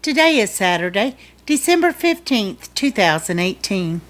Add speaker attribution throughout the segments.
Speaker 1: Today is Saturday, December 15th, 2018.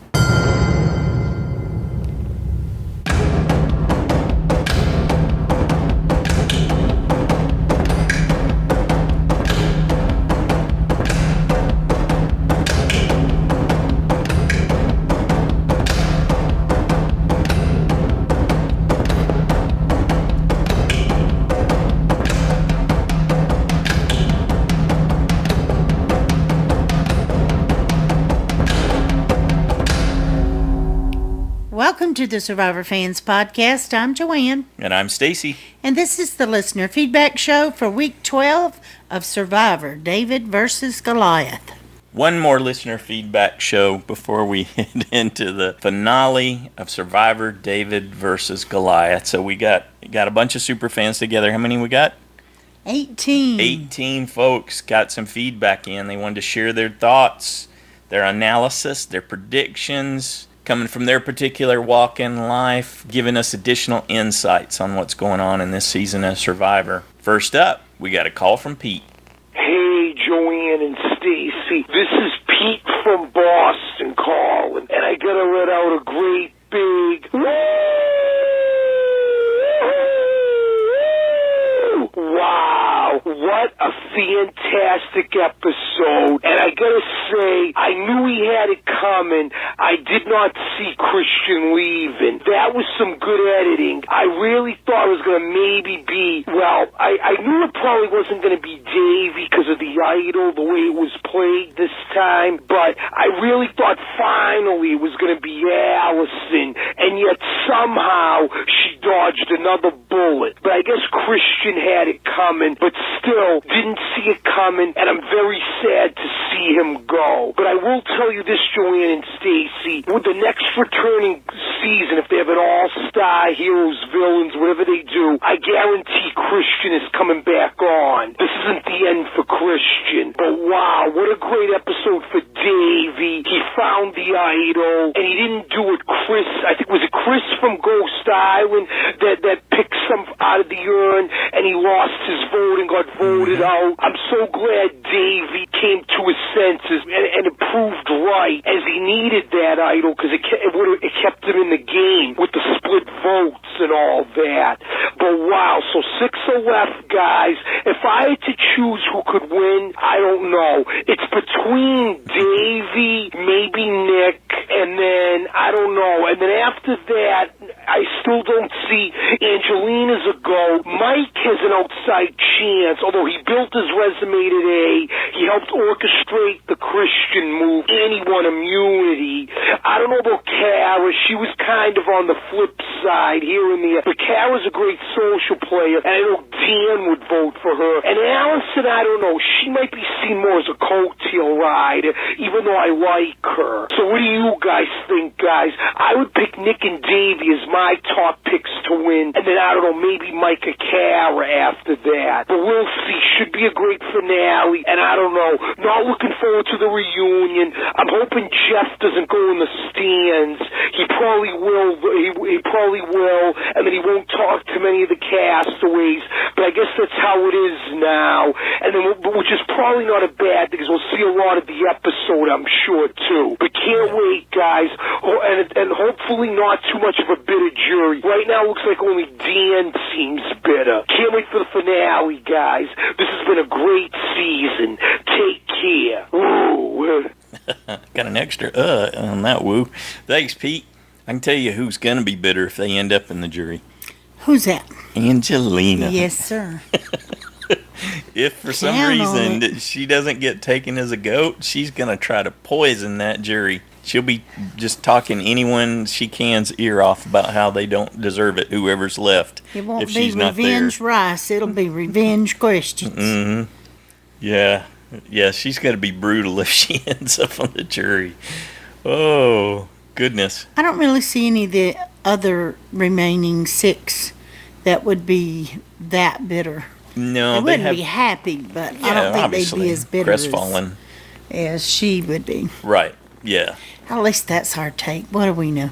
Speaker 1: Welcome to the Survivor Fans Podcast. I'm Joanne.
Speaker 2: And I'm Stacy.
Speaker 1: And this is the listener feedback show for week 12 of Survivor, David versus Goliath.
Speaker 2: One more listener feedback show before we head into the finale of Survivor, David versus Goliath. So we got a bunch of super fans together. How many we got?
Speaker 1: 18.
Speaker 2: 18 folks got some feedback in. They wanted to share their thoughts, their analysis, their predictions, coming from their particular walk in life, giving us additional insights on what's going on in this season of Survivor. First up, we got a call from Pete.
Speaker 3: Hey, Joanne and Stacy. This is Pete from Boston calling, and I gotta let out a great big wow, what a fantastic episode. And I gotta say, I knew he had it coming. I did not see Christian leaving. That was some good editing. I really thought it was gonna maybe be, well, I knew it probably wasn't gonna be Davey because of the idol, the way it was played this time, but I really thought finally it was gonna be Allison, and yet somehow she dodged another bullet. But I guess Christian had it coming, but still didn't see it coming, and I'm very sad to see him go. But I will tell you this, Joanne and Stacy, with the next returning season, if they have an all-star, heroes, villains, whatever they do, I guarantee Christian is coming back on. This isn't the end for Christian, but wow, what a great episode for Davey. He found the idol, and he didn't do it Chris, I think, was it Chris from Ghost Island that picked some out of the urn, and he lost his vote and got voted out. I'm so glad Davey came to his senses and it proved right, as he needed that idol, because it kept him in the game with the split votes and all that. But wow, so 6 are left, guys. If I had to choose who could win, I don't know. It's between Davey, maybe Nick, and then I don't know. And then after that, I still don't see Angelina's a go. Mike has an outside chance, although he built his resume today. He helped orchestrate the Christian move, and he won immunity. I don't know about Kara. She was kind of on the flip side here and there. But Kara's a great social player, and I know Dan would vote for her. And Allison, I don't know. She might be seen more as a coattail rider, even though I like her. So what do you guys think, guys? I would pick Nick and Davey as my top picks to win, and then I don't know, maybe Mike or Kara after that. But we'll see. Should be a great finale, and I don't know. Not looking forward to the reunion. I'm hoping Jeff doesn't go in the stands. He probably will. He probably will, and then he won't talk to many of the castaways. But I guess that's how it is now, and then which is probably not a bad thing, because we'll see a lot of the episode, I'm sure, too. But can't wait, guys, and hopefully not too much of a bitter jury. Right now, it looks like only Dan seems bitter. Can't wait for the finale, guys. This has been a great season. Take care. Woo.
Speaker 2: Got an extra on that woo. Thanks, Pete. I can tell you who's going to be bitter if they end up in the jury.
Speaker 1: Who's that?
Speaker 2: Angelina.
Speaker 1: Yes, sir.
Speaker 2: If for some reason she doesn't get taken as a goat, she's going to try to poison that jury. She'll be just talking anyone she can's ear off about how they don't deserve it, whoever's left.
Speaker 1: It won't be revenge rice. It'll be revenge questions.
Speaker 2: Mm-hmm. Yeah, she's going to be brutal if she ends up on the jury. Oh, goodness.
Speaker 1: I don't really see any of the other remaining 6 that would be that bitter.
Speaker 2: No,
Speaker 1: they wouldn't be happy, but I don't think they'd be as bitter as she would be.
Speaker 2: Right, yeah.
Speaker 1: At least that's our take. What do we know?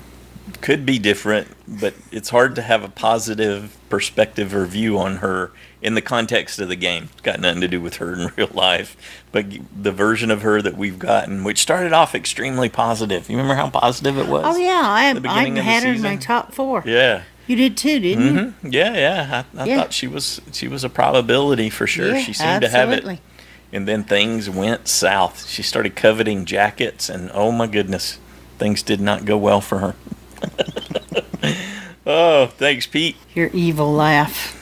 Speaker 2: Could be different, but it's hard to have a positive perspective or view on her in the context of the game. It's got nothing to do with her in real life, but the version of her that we've gotten, which started off extremely positive. You remember how positive it was?
Speaker 1: Oh, yeah. I
Speaker 2: beginning of the
Speaker 1: had her in my
Speaker 2: season?
Speaker 1: top 4.
Speaker 2: Yeah.
Speaker 1: You did too, didn't you?
Speaker 2: Yeah. I
Speaker 1: Yeah.
Speaker 2: thought she was a probability for sure.
Speaker 1: Yeah,
Speaker 2: She seemed to have
Speaker 1: absolutely.
Speaker 2: it. And then things went south. She started coveting jackets, and oh my goodness, things did not go well for her. Oh, thanks, Pete.
Speaker 1: Your evil laugh.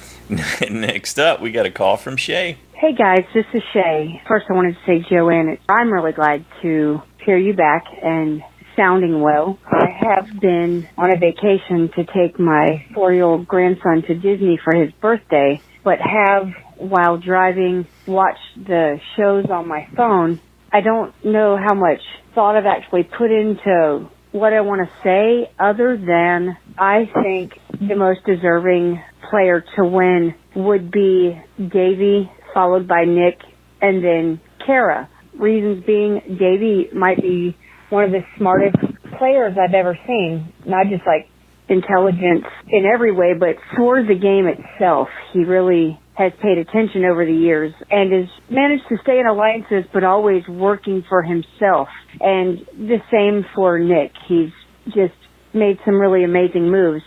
Speaker 2: Next up, we got a call from Shea.
Speaker 4: Hey guys, this is Shea. First I wanted to say, Joanne, I'm really glad to hear you back and sounding well. I have been on a vacation to take my 4-year-old grandson to Disney for his birthday, but have, while driving, watched the shows on my phone. I don't know how much thought I've actually put into what I want to say, other than I think the most deserving player to win would be Davey, followed by Nick, and then Kara. Reasons being, Davey might be one of the smartest players I've ever seen. Not just like intelligence in every way, but for the game itself. He really has paid attention over the years and has managed to stay in alliances, but always working for himself. And the same for Nick. He's just made some really amazing moves.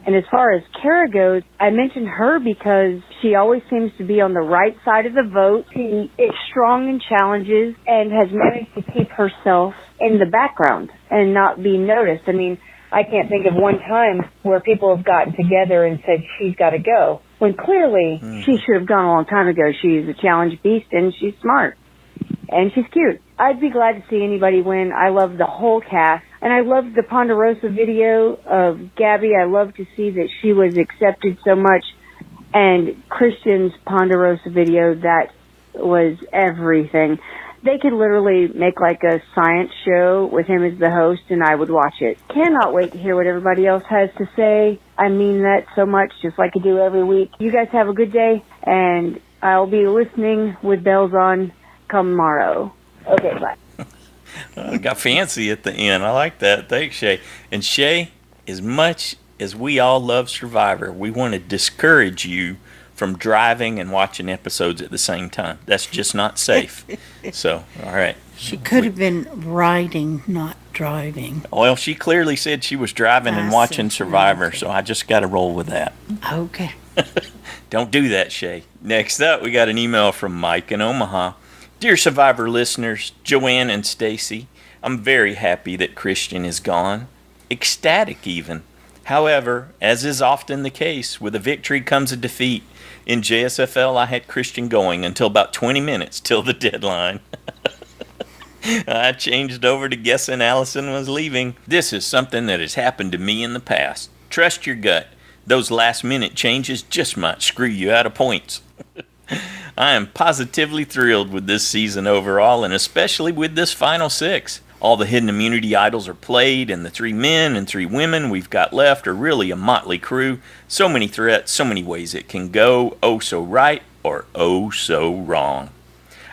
Speaker 4: And as far as Kara goes, I mentioned her because she always seems to be on the right side of the vote. She is strong in challenges and has managed to keep herself in the background and not be noticed. I mean, I can't think of one time where people have gotten together and said she's got to go, when clearly she should have gone a long time ago. She's a challenge beast and she's smart and she's cute. I'd be glad to see anybody win. I love the whole cast. And I loved the Ponderosa video of Gabby. I love to see that she was accepted so much. And Christian's Ponderosa video, that was everything. They could literally make like a science show with him as the host, and I would watch it. Cannot wait to hear what everybody else has to say. I mean that so much, just like I do every week. You guys have a good day, and I'll be listening with bells on come tomorrow. Okay, bye.
Speaker 2: It got fancy at the end. I like that. Thanks, Shay. And Shay, as much as we all love Survivor, we want to discourage you from driving and watching episodes at the same time. That's just not safe. So, all right.
Speaker 1: She could have been riding, not driving.
Speaker 2: Well, she clearly said she was driving and watching Survivor, so I just got to roll with that.
Speaker 1: Okay.
Speaker 2: Don't do that, Shay. Next up, we got an email from Mike in Omaha. Dear Survivor listeners, Joanne and Stacy, I'm very happy that Christian is gone. Ecstatic even. However, as is often the case, with a victory comes a defeat. In JSFL, I had Christian going until about 20 minutes till the deadline. I changed over to guessing Allison was leaving. This is something that has happened to me in the past. Trust your gut. Those last-minute changes just might screw you out of points. I am positively thrilled with this season overall, and especially with this final 6. All the hidden immunity idols are played, and the 3 men and 3 women we've got left are really a motley crew. So many threats, so many ways it can go, oh so right or oh so wrong.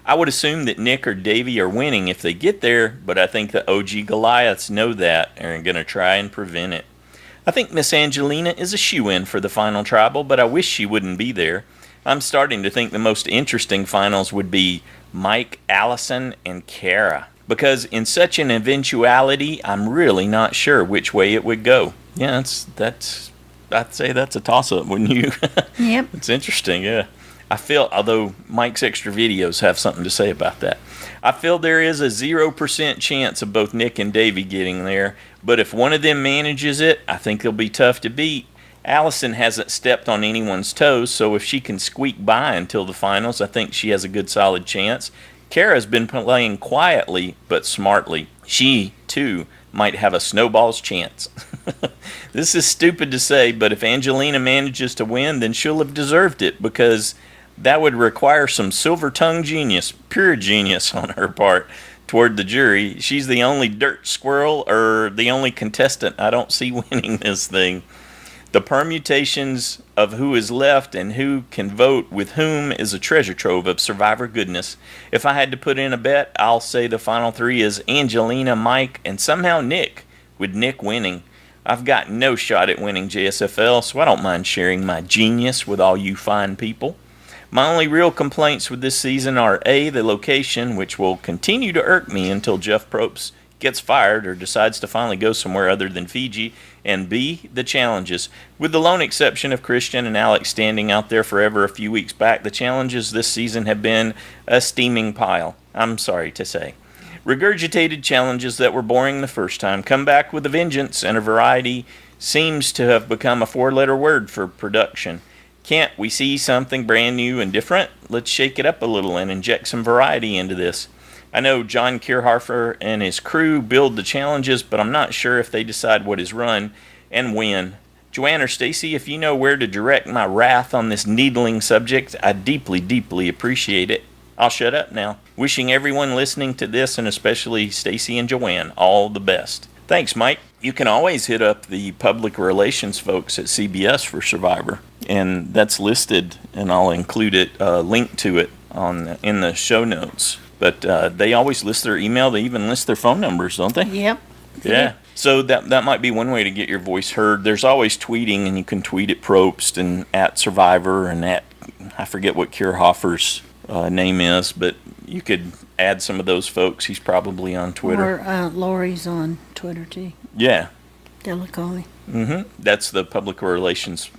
Speaker 2: I would assume that Nick or Davey are winning if they get there, but I think the OG Goliaths know that and are going to try and prevent it. I think Miss Angelina is a shoo-in for the final tribal, but I wish she wouldn't be there. I'm starting to think the most interesting finals would be Mike, Allison, and Kara. Because in such an eventuality, I'm really not sure which way it would go. Yeah, I'd say that's a toss-up, wouldn't you?
Speaker 1: Yep.
Speaker 2: It's interesting, yeah. I feel, although Mike's extra videos have something to say about that, I feel there is a 0% chance of both Nick and Davey getting there, but if one of them manages it, I think they'll be tough to beat. Allison hasn't stepped on anyone's toes, so if she can squeak by until the finals, I think she has a good solid chance. Kara's been playing quietly but smartly. She, too, might have a snowball's chance. This is stupid to say, but if Angelina manages to win, then she'll have deserved it, because that would require some silver-tongued genius, pure genius on her part, toward the jury. She's the only dirt squirrel, or the only contestant I don't see winning this thing. The permutations of who is left and who can vote with whom is a treasure trove of Survivor goodness. If I had to put in a bet, I'll say the final 3 is Angelina, Mike, and somehow Nick, with Nick winning. I've got no shot at winning JSFL, so I don't mind sharing my genius with all you fine people. My only real complaints with this season are A, the location, which will continue to irk me until Jeff Probst gets fired or decides to finally go somewhere other than Fiji, and B, the challenges. With the lone exception of Christian and Alex standing out there forever a few weeks back, the challenges this season have been a steaming pile, I'm sorry to say. Regurgitated challenges that were boring the first time come back with a vengeance, and a variety seems to have become a four-letter word for production. Can't we see something brand new and different? Let's shake it up a little and inject some variety into this. I know John Kierharfer and his crew build the challenges, but I'm not sure if they decide what is run and when. Joanne or Stacy, if you know where to direct my wrath on this needling subject, I deeply, deeply appreciate it. I'll shut up now. Wishing everyone listening to this, and especially Stacy and Joanne, all the best. Thanks, Mike. You can always hit up the public relations folks at CBS for Survivor, and that's listed, and I'll include it, link to it in the show notes. But they always list their email. They even list their phone numbers, don't they?
Speaker 1: Yep.
Speaker 2: Yeah. So that might be one way to get your voice heard. There's always tweeting, and you can tweet at Probst and at Survivor and at, I forget what Kierhofer's name is, but you could add some of those folks. He's probably on Twitter.
Speaker 1: Or Lori's on Twitter too.
Speaker 2: Yeah.
Speaker 1: Delicoli.
Speaker 2: Mm-hmm. That's the public relations.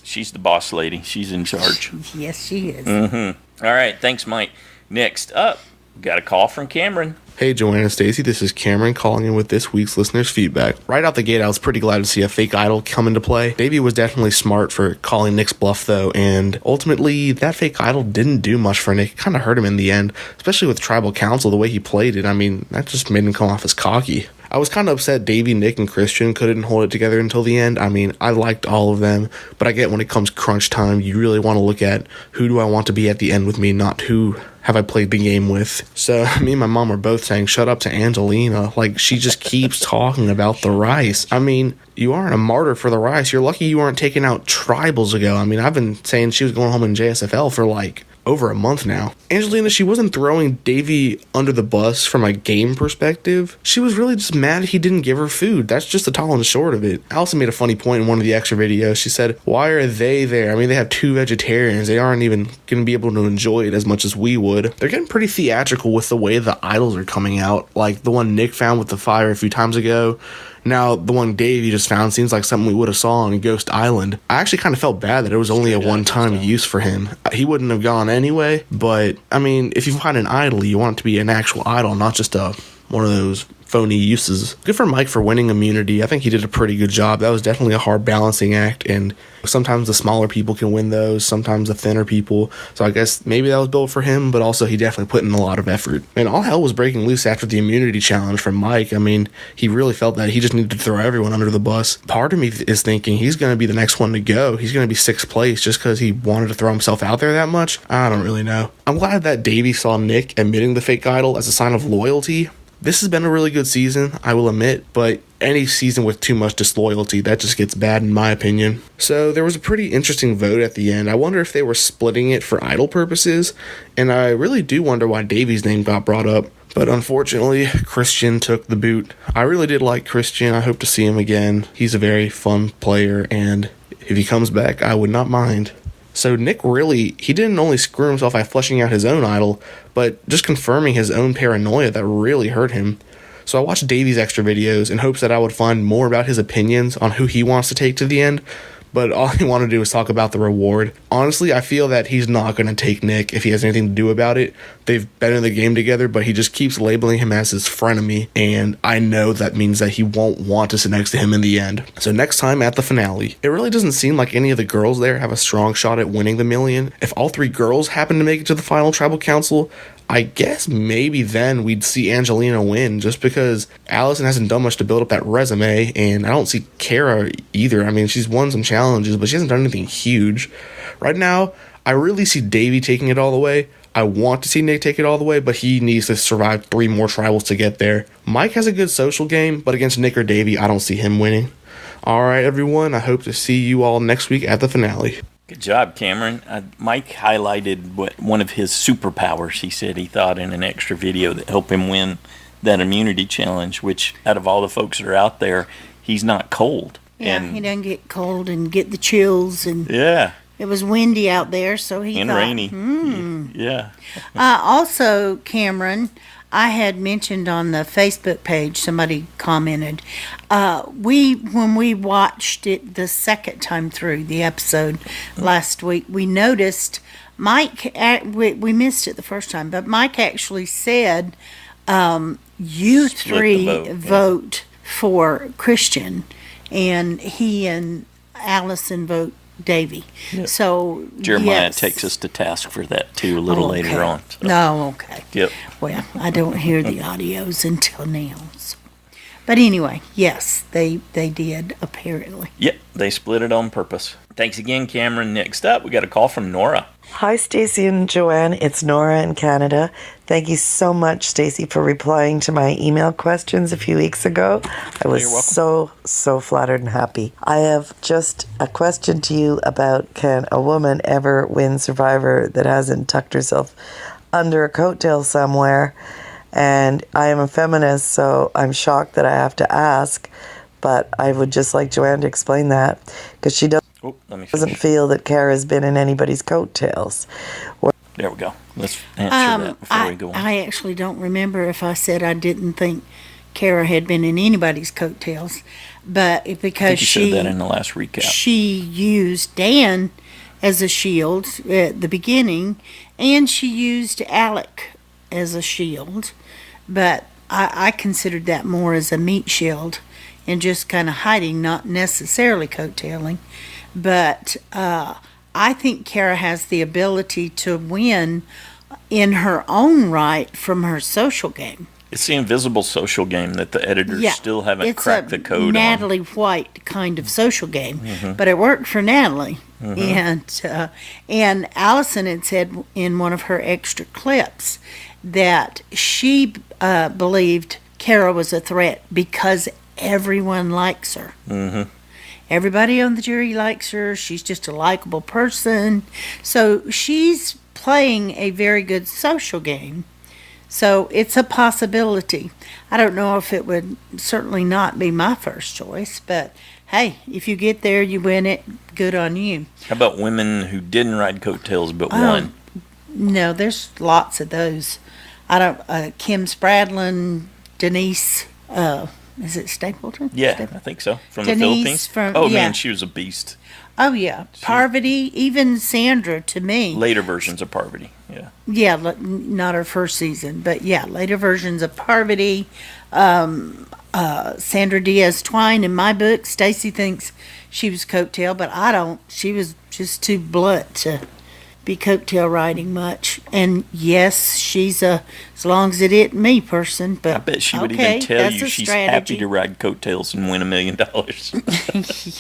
Speaker 2: She's the boss lady. She's in charge.
Speaker 1: Yes, she is.
Speaker 2: Mm-hmm. All right. Thanks, Mike. Next up, we got a call from Cameron.
Speaker 5: Hey, Joanne and Stacy, this is Cameron calling in with this week's listener's feedback. Right out the gate, I was pretty glad to see a fake idol come into play. Davey was definitely smart for calling Nick's bluff, though, and ultimately, that fake idol didn't do much for Nick. It kind of hurt him in the end, especially with Tribal Council, the way he played it. I mean, that just made him come off as cocky. I was kind of upset Davey, Nick, and Christian couldn't hold it together until the end. I mean, I liked all of them, but I get when it comes crunch time, you really want to look at who do I want to be at the end with me, not who have I played the game with. So me and my mom were both saying, shut up to Angelina. Like, she just keeps talking about the rice. I mean, you aren't a martyr for the rice. You're lucky you weren't taken out tribals ago. I mean, I've been saying she was going home in JSFL for like over a month now. Angelina, she wasn't throwing Davey under the bus from a game perspective. She was really just mad he didn't give her food. That's just the tall and short of it. Allison made a funny point in one of the extra videos. She said, why are they there? I mean, they have 2 vegetarians. They aren't even going to be able to enjoy it as much as we would. They're getting pretty theatrical with the way the idols are coming out. Like the one Nick found with the fire a few times ago. Now, the one Davey just found seems like something we would have saw on Ghost Island. I actually kind of felt bad that it was only a one-time use for him. He wouldn't have gone anyway, but, I mean, if you find an idol, you want it to be an actual idol, not just one of those phony uses. Good for Mike for winning immunity. I think he did a pretty good job. That was definitely a hard balancing act, and sometimes the smaller people can win those, sometimes the thinner people. So I guess maybe that was built for him, but also he definitely put in a lot of effort. And all hell was breaking loose after the immunity challenge from Mike. I mean, he really felt that he just needed to throw everyone under the bus. Part of me is thinking he's going to be the next one to go. He's going to be 6th place just because he wanted to throw himself out there that much. I don't really know. I'm glad that Davey saw Nick admitting the fake idol as a sign of loyalty. This has been a really good season, I will admit, but any season with too much disloyalty, that just gets bad in my opinion. So there was a pretty interesting vote at the end. I wonder if they were splitting it for idol purposes, and I really do wonder why Davey's name got brought up. But unfortunately, Christian took the boot. I really did like Christian. I hope to see him again. He's a very fun player, and if he comes back, I would not mind. So Nick really, he didn't only screw himself by fleshing out his own idol, but just confirming his own paranoia that really hurt him. So I watched Davey's extra videos in hopes that I would find more about his opinions on who he wants to take to the end, but all he wanted to do was talk about the reward. Honestly, I feel that he's not going to take Nick if he has anything to do about it. They've been in the game together, but he just keeps labeling him as his frenemy, and I know that means that he won't want to sit next to him in the end. So next time at the finale, it really doesn't seem like any of the girls there have a strong shot at winning the million. If all 3 girls happen to make it to the final tribal council, I guess maybe then we'd see Angelina win, just because Allison hasn't done much to build up that resume, and I don't see Kara either. I mean, she's won some challenges, but she hasn't done anything huge. Right now, I really see Davey taking it all the way. I want to see Nick take it all the way, but he needs to survive 3 more tribals to get there. Mike has a good social game, but against Nick or Davey, I don't see him winning. Alright, everyone, I hope to see you all next week at the finale.
Speaker 2: Good job, Cameron. Mike highlighted one of his superpowers, he said he thought in an extra video that helped him win that immunity challenge, which out of all the folks that are out there, he's not cold.
Speaker 1: Yeah,
Speaker 2: and
Speaker 1: he doesn't get cold and get the chills, and
Speaker 2: yeah,
Speaker 1: it was windy out there, so he
Speaker 2: and
Speaker 1: thought,
Speaker 2: rainy. Yeah.
Speaker 1: Also, Cameron, I had mentioned on the Facebook page, somebody commented, when we watched it the second time through the episode last week, we noticed Mike, we missed it the first time, but Mike actually said, you three vote for Christian, and he and Allison vote Davy.
Speaker 2: Yep.
Speaker 1: So
Speaker 2: Jeremiah takes us to task for that too a little later on. So.
Speaker 1: No, okay.
Speaker 2: Yep.
Speaker 1: Well, I don't hear the audios until now. So. But anyway, yes, they did apparently.
Speaker 2: Yep, they split it on purpose. Thanks again, Cameron. Next up, we got a call from Nora.
Speaker 6: Hi, Stacy and Joanne. It's Nora in Canada. Thank you so much, Stacy, for replying to my email questions a few weeks ago. I was so flattered and happy. I have just a question to you about, can a woman ever win Survivor that hasn't tucked herself under a coattail somewhere? And I am a feminist, so I'm shocked that I have to ask, but I would just like Joanne to explain that, because she doesn't feel that Kara's been in anybody's coattails.
Speaker 2: There we go. Let's answer that before we go on.
Speaker 1: I actually don't remember if I said I didn't think Kara had been in anybody's coattails, but because
Speaker 2: she said that in the last recap.
Speaker 1: She used Dan as a shield at the beginning, and she used Alec as a shield, but I considered that more as a meat shield and just kind of hiding, not necessarily coattailing. But I think Kara has the ability to win in her own right from her social game.
Speaker 2: It's the invisible social game that the editors still haven't cracked the code on.
Speaker 1: It's a Natalie White kind of social game, but it worked for Natalie. And Allison had said in one of her extra clips that she believed Kara was a threat because everyone likes her. Everybody on the jury likes her. She's just a likable person. So she's playing a very good social game. So it's a possibility. I don't know if it would certainly not be my first choice, but hey, if you get there, you win it, good on you.
Speaker 2: How about women who didn't ride coattails but won?
Speaker 1: No, there's lots of those. Kim Spradlin, Denise, is it Stapleton?
Speaker 2: Yeah, I think so. From
Speaker 1: Denise
Speaker 2: the Philippines? Man, she was a beast.
Speaker 1: Oh, yeah. Parvati, even Sandra, to me.
Speaker 2: Later versions of Parvati, yeah.
Speaker 1: Yeah, not her first season, but yeah, later versions of Parvati. Sandra Diaz Twine, in my book, Stacy thinks she was coattail, but I don't. She was just too blunt to be coattail riding much. And yes, she's a as long as it isn't me person, but
Speaker 2: I bet she would even tell you she's happy to ride coattails and win $1 million.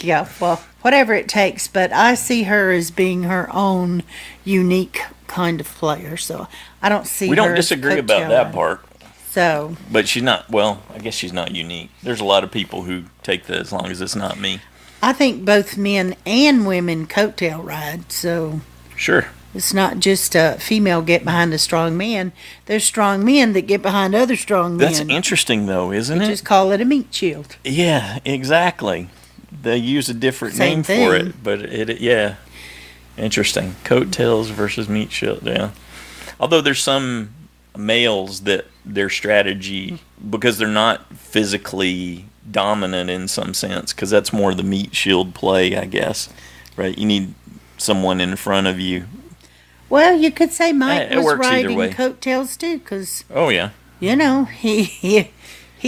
Speaker 1: Yeah, well, whatever it takes, but I see her as being her own unique kind of player, so I don't see
Speaker 2: we don't disagree about that part.
Speaker 1: So,
Speaker 2: but she's not, well, I guess she's not unique. There's a lot of people who take that as long as it's not me.
Speaker 1: I think both men and women coattail ride, so
Speaker 2: sure.
Speaker 1: It's not just a female get behind a strong man. There's strong men that get behind other strong men.
Speaker 2: That's interesting, though, isn't it?
Speaker 1: Just call it a meat shield.
Speaker 2: Yeah, exactly. They use a different name for it, but yeah. Interesting. Coattails versus meat shield, yeah. Although there's some males that their strategy, because they're not physically dominant in some sense, because that's more the meat shield play, I guess, right? You need someone in front of you.
Speaker 1: Well, you could say Mike was riding
Speaker 2: coattails
Speaker 1: too, because
Speaker 2: you
Speaker 1: know, he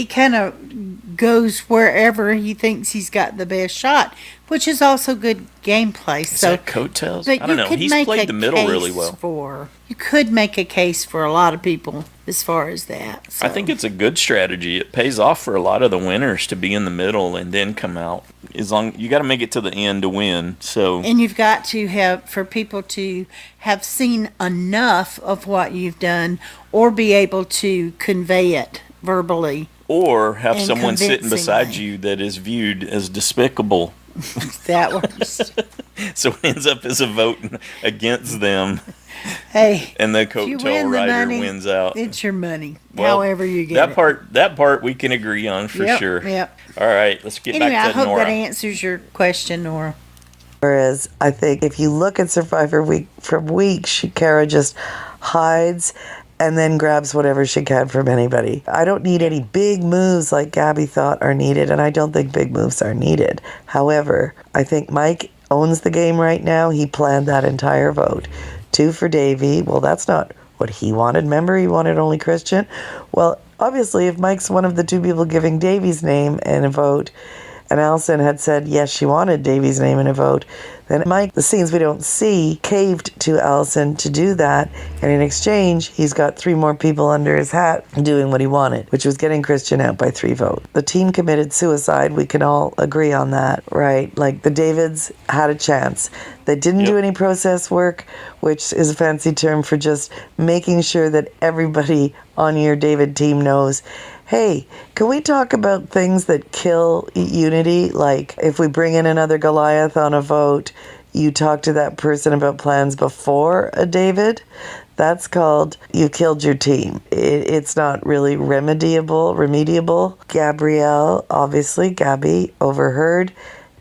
Speaker 1: kind of goes wherever he thinks he's got the best shot, which is also good gameplay.
Speaker 2: Is that coattails? I don't know. He's played the middle really well.
Speaker 1: You could make a case for a lot of people as far as that. So.
Speaker 2: I think it's a good strategy. It pays off for a lot of the winners to be in the middle and then come out. You got to make it to the end to win. So,
Speaker 1: and you've got to have, for people to have seen enough of what you've done or be able to convey it verbally.
Speaker 2: Or have someone sitting beside you that is viewed as despicable
Speaker 1: That works.
Speaker 2: So it ends up as a vote against them.
Speaker 1: Hey,
Speaker 2: and the
Speaker 1: if you
Speaker 2: coattail
Speaker 1: win the
Speaker 2: rider
Speaker 1: money,
Speaker 2: wins out.
Speaker 1: it's your money,
Speaker 2: Well,
Speaker 1: however you get it.
Speaker 2: That part we can agree on for sure.
Speaker 1: Yep.
Speaker 2: All right, let's get
Speaker 1: Anyway,
Speaker 2: back
Speaker 1: I
Speaker 2: to
Speaker 1: hope
Speaker 2: Nora.
Speaker 1: that answers your question, Nora.
Speaker 6: Whereas I think if you look at Survivor week from week, Kara just hides and then grabs whatever she can from anybody. I don't need any big moves like Gabby thought are needed, and I don't think big moves are needed. However, I think Mike owns the game right now. He planned that entire vote. 2 for Davey. Well, that's not what he wanted. Remember, he wanted only Christian. Well, obviously, if Mike's one of the 2 people giving Davey's name in a vote, and Allison had said, yes, she wanted Davey's name in a vote, then Mike, the scenes we don't see, caved to Allison to do that. And in exchange, he's got 3 more people under his hat doing what he wanted, which was getting Christian out by 3 votes. The team committed suicide. We can all agree on that, right? Like, the Davids had a chance. They didn't do any process work, which is a fancy term for just making sure that everybody on your David team knows, hey, can we talk about things that kill unity? Like, if we bring in another Goliath on a vote, you talk to that person about plans before a David. That's called you killed your team. It's not really remediable. Gabrielle, obviously, Gabby overheard.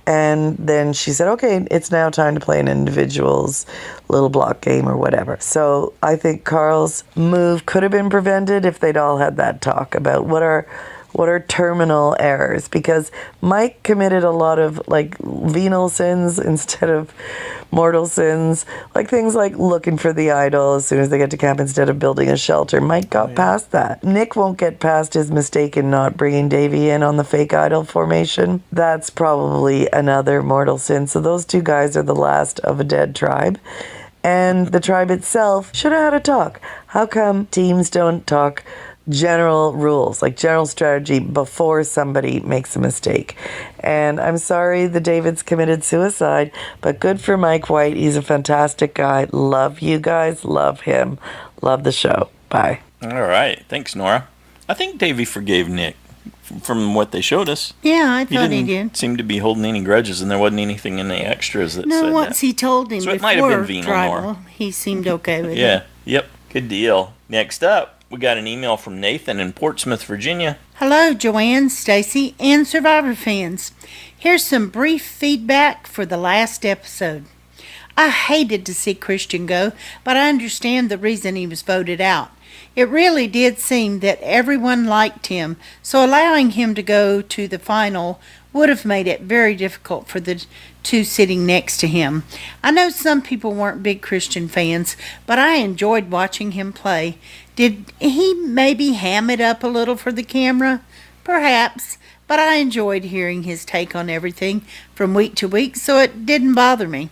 Speaker 6: And then she said, okay, it's now time to play an individual's little block game or whatever. So I think Carl's move could have been prevented if they'd all had that talk about what are terminal errors, because Mike committed a lot of like venal sins instead of mortal sins, like things like looking for the idol as soon as they get to camp instead of building a shelter. Mike got past that. Nick won't get past his mistake in not bringing Davey in on the fake idol formation. That's probably another mortal sin. So those 2 guys are the last of a dead tribe. And the tribe itself should have had a talk. How come teams don't talk general rules, like general strategy, before somebody makes a mistake? And I'm sorry the Davids committed suicide, but good for Mike White. He's a fantastic guy. Love you guys. Love him. Love the show. Bye.
Speaker 2: All right. Thanks, Nora. I think Davey forgave Nick from what they showed us.
Speaker 1: Yeah, I thought he
Speaker 2: didn't
Speaker 1: did.
Speaker 2: seem to be holding any grudges, and there wasn't anything in the extras that said
Speaker 1: once
Speaker 2: that.
Speaker 1: he told him
Speaker 2: So it
Speaker 1: before
Speaker 2: might have been venal,
Speaker 1: tribal,
Speaker 2: Nora.
Speaker 1: he seemed okay with it.
Speaker 2: Yeah. Yep. Good deal. Next up, we got an email from Nathan in Portsmouth, Virginia.
Speaker 1: Hello, Joanne, Stacy, and Survivor fans. Here's some brief feedback for the last episode. I hated to see Christian go, but I understand the reason he was voted out. It really did seem that everyone liked him, so allowing him to go to the final would have made it very difficult for the 2 sitting next to him. I know some people weren't big Christian fans, but I enjoyed watching him play. Did he maybe ham it up a little for the camera? Perhaps, but I enjoyed hearing his take on everything from week to week, so it didn't bother me.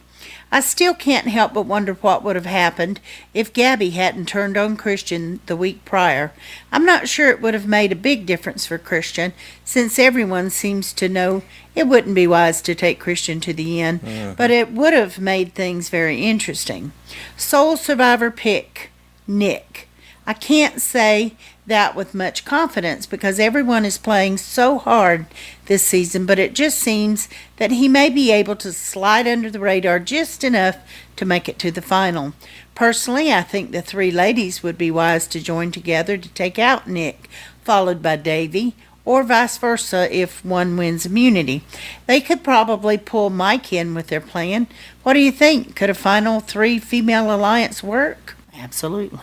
Speaker 1: I still can't help but wonder what would have happened if Gabby hadn't turned on Christian the week prior. I'm not sure it would have made a big difference for Christian, since everyone seems to know it wouldn't be wise to take Christian to the end, but it would have made things very interesting. Sole survivor pick, Nick. I can't say that with much confidence because everyone is playing so hard this season, but it just seems that he may be able to slide under the radar just enough to make it to the final. Personally, I think the 3 ladies would be wise to join together to take out Nick, followed by Davey, or vice versa if one wins immunity. They could probably pull Mike in with their plan. What do you think? Could a final 3 female alliance work? Absolutely.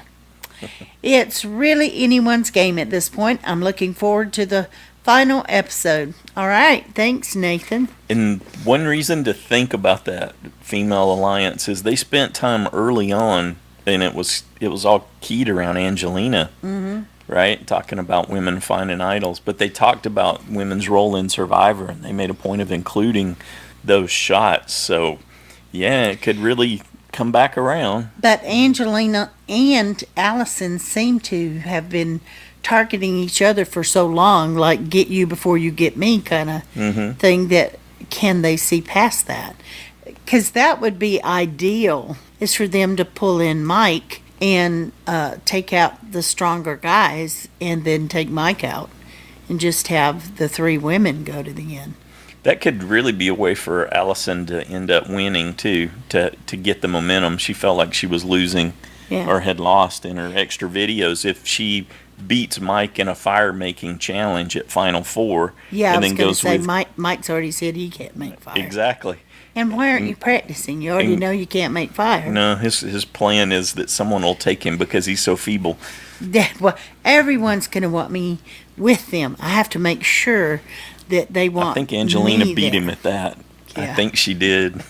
Speaker 1: It's really anyone's game at this point. I'm looking forward to the final episode. All right. Thanks, Nathan.
Speaker 2: And one reason to think about that female alliance is they spent time early on, and it was all keyed around Angelina, right? Talking about women finding idols. But they talked about women's role in Survivor, and they made a point of including those shots. So, yeah, it could really come back around.
Speaker 1: But Angelina and Allison seem to have been targeting each other for so long, like get you before you get me kind of thing, that can they see past that? Because that would be ideal, is for them to pull in Mike and take out the stronger guys and then take Mike out and just have the 3 women go to the end.
Speaker 2: That could really be a way for Allison to end up winning, too, to get the momentum. She felt like she was losing or had lost in her extra videos. If she beats Mike in a fire-making challenge at Final Four.
Speaker 1: Yeah,
Speaker 2: and
Speaker 1: I was
Speaker 2: then
Speaker 1: going to
Speaker 2: goes
Speaker 1: say,
Speaker 2: with,
Speaker 1: Mike's already said he can't make fire.
Speaker 2: Exactly.
Speaker 1: And why aren't you practicing? You already know you can't make fire.
Speaker 2: No, his plan is that someone will take him because he's so feeble.
Speaker 1: Well, everyone's going to want me with them. I have to make sure that they want me.
Speaker 2: I think Angelina beat
Speaker 1: there.
Speaker 2: him at that.
Speaker 1: Yeah.
Speaker 2: I think she did.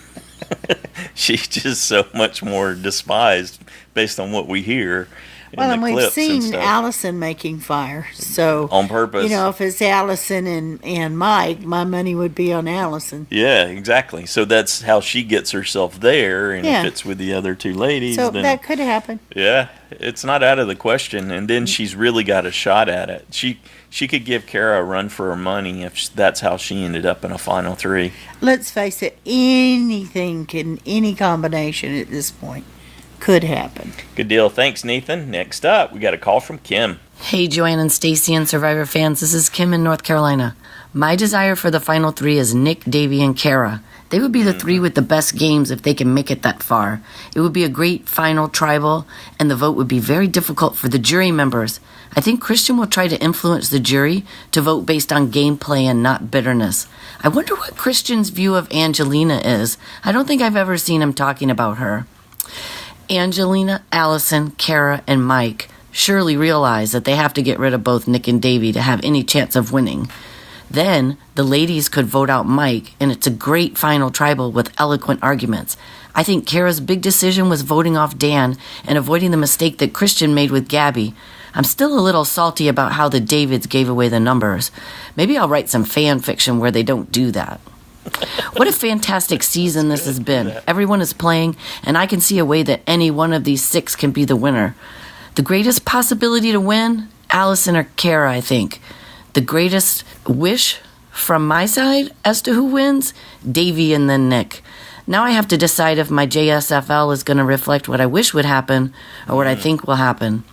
Speaker 2: She's just so much more despised based on what we hear in
Speaker 1: Well,
Speaker 2: the
Speaker 1: and we've
Speaker 2: clips and
Speaker 1: seen
Speaker 2: stuff.
Speaker 1: Allison making fire, so
Speaker 2: On purpose.
Speaker 1: You know, if it's Allison and Mike, my money would be on Allison.
Speaker 2: Yeah, exactly. So that's how she gets herself there, and
Speaker 1: Yeah.
Speaker 2: if it's with the other two ladies,
Speaker 1: So
Speaker 2: then
Speaker 1: that could happen.
Speaker 2: yeah, it's not out of the question. And then she's really got a shot at it. She could give Kara a run for her money if that's how she ended up in a Final Three.
Speaker 1: Let's face it, any combination at this point could happen.
Speaker 2: Good deal. Thanks, Nathan. Next up, we got a call from Kim.
Speaker 7: Hey, Joanne and Stacy and Survivor fans. This is Kim in North Carolina. My desire for the Final Three is Nick, Davey, and Kara. They would be the three with the best games if they can make it that far. It would be a great final tribal, and the vote would be very difficult for the jury members. I think Christian will try to influence the jury to vote based on gameplay and not bitterness. I wonder what Christian's view of Angelina is. I don't think I've ever seen him talking about her. Angelina, Allison, Kara, and Mike surely realize that they have to get rid of both Nick and Davey to have any chance of winning. Then the ladies could vote out Mike, and it's a great final tribal with eloquent arguments. I think Kara's big decision was voting off Dan and avoiding the mistake that Christian made with Gabby. I'm still a little salty about how the Davids gave away the numbers. Maybe I'll write some fan fiction where they don't do that. What a fantastic season this has been. Everyone is playing, and I can see a way that any one of these six can be the winner. The greatest possibility to win? Allison or Kara, I think. The greatest wish from my side as to who wins? Davey and then Nick. Now I have to decide if my JSFL is going to reflect what I wish would happen or what I think will happen.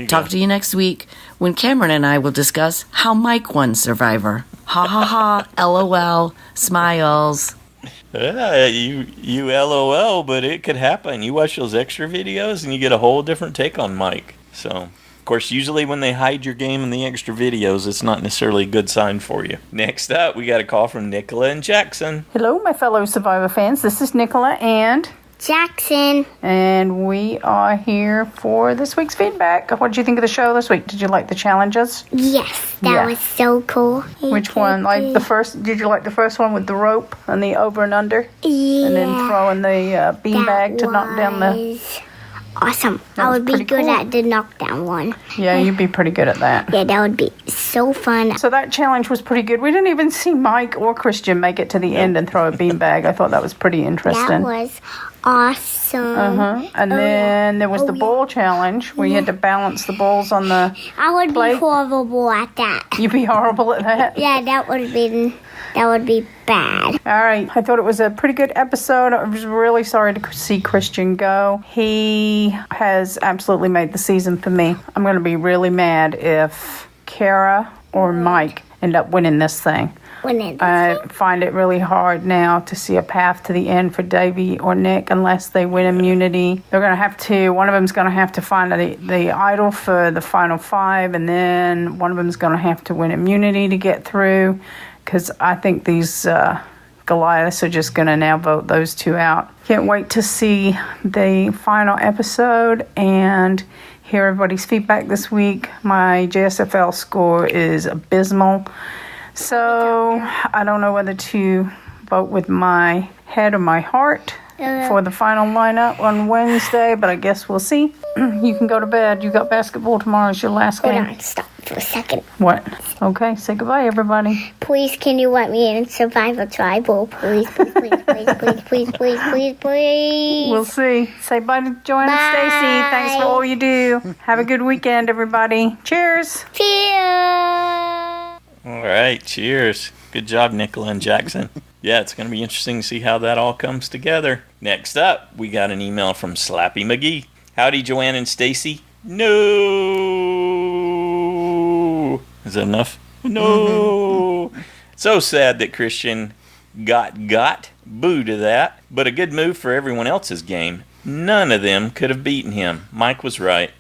Speaker 7: Talk to you next week when Cameron and I will discuss how Mike won Survivor. Ha ha ha, LOL, smiles.
Speaker 2: Yeah, you LOL, but it could happen. You watch those extra videos and you get a whole different take on Mike. So, of course, usually when they hide your game in the extra videos, it's not necessarily a good sign for you. Next up, we got a call from Nicola-n-Jackson.
Speaker 8: Hello, my fellow Survivor fans. This is Nicola and
Speaker 9: Jackson.
Speaker 8: And we are here for this week's feedback. What did you think of the show this week? Did you like the challenges?
Speaker 9: Yes, that was so cool.
Speaker 8: Which one? Like the first? Did you like the first one with the rope and the over and under?
Speaker 9: Yeah.
Speaker 8: And then throwing the beanbag to knock down the...
Speaker 9: Awesome.
Speaker 8: That
Speaker 9: I
Speaker 8: was
Speaker 9: would be
Speaker 8: pretty
Speaker 9: good
Speaker 8: cool.
Speaker 9: at the knockdown one.
Speaker 8: Yeah, you'd be pretty good at that.
Speaker 9: Yeah, that would be so fun.
Speaker 8: So that challenge was pretty good. We didn't even see Mike or Christian make it to the end and throw a beanbag. I thought that was pretty interesting.
Speaker 9: That was awesome.
Speaker 8: And then there was the ball challenge where you had to balance the balls on the
Speaker 9: I would
Speaker 8: plate.
Speaker 9: be horrible at that.
Speaker 8: You'd be horrible at that?
Speaker 9: Yeah, that would be bad.
Speaker 8: All right. I thought it was a pretty good episode. I was really sorry to see Christian go. He has absolutely made the season for me. I'm going to be really mad if Kara or Mike end up winning this thing. I find it really hard now to see a path to the end for Davey or Nick unless they win immunity. They're going to have to, one of them's going to have to find the idol for the final five, and then one of them's going to have to win immunity to get through, because I think these Goliaths are just going to now vote those two out. Can't wait to see the final episode and hear everybody's feedback this week. My JSFL score is abysmal. So I don't know whether to vote with my head or my heart for the final lineup on Wednesday, but I guess we'll see. You can go to bed. You got basketball tomorrow. It's your last game.
Speaker 9: Hold on, stop for a second.
Speaker 8: What? Okay, say goodbye, everybody.
Speaker 9: Please, can you let me in Survivor Tribal? Please, please, please, please, please, please, please, please, please.
Speaker 8: We'll see. Say bye to Joanne and Stacy. Thanks for all you do. Have a good weekend, everybody. Cheers.
Speaker 9: Cheers.
Speaker 2: All right, cheers. Good job, Nicola-n-Jackson. Yeah, it's going to be interesting to see how that all comes together. Next up, we got an email from Slappy McGee. Howdy, Joanne and Stacy. No. Is that enough? No. So sad that Christian Boo to that. But a good move for everyone else's game. None of them could have beaten him. Mike was right.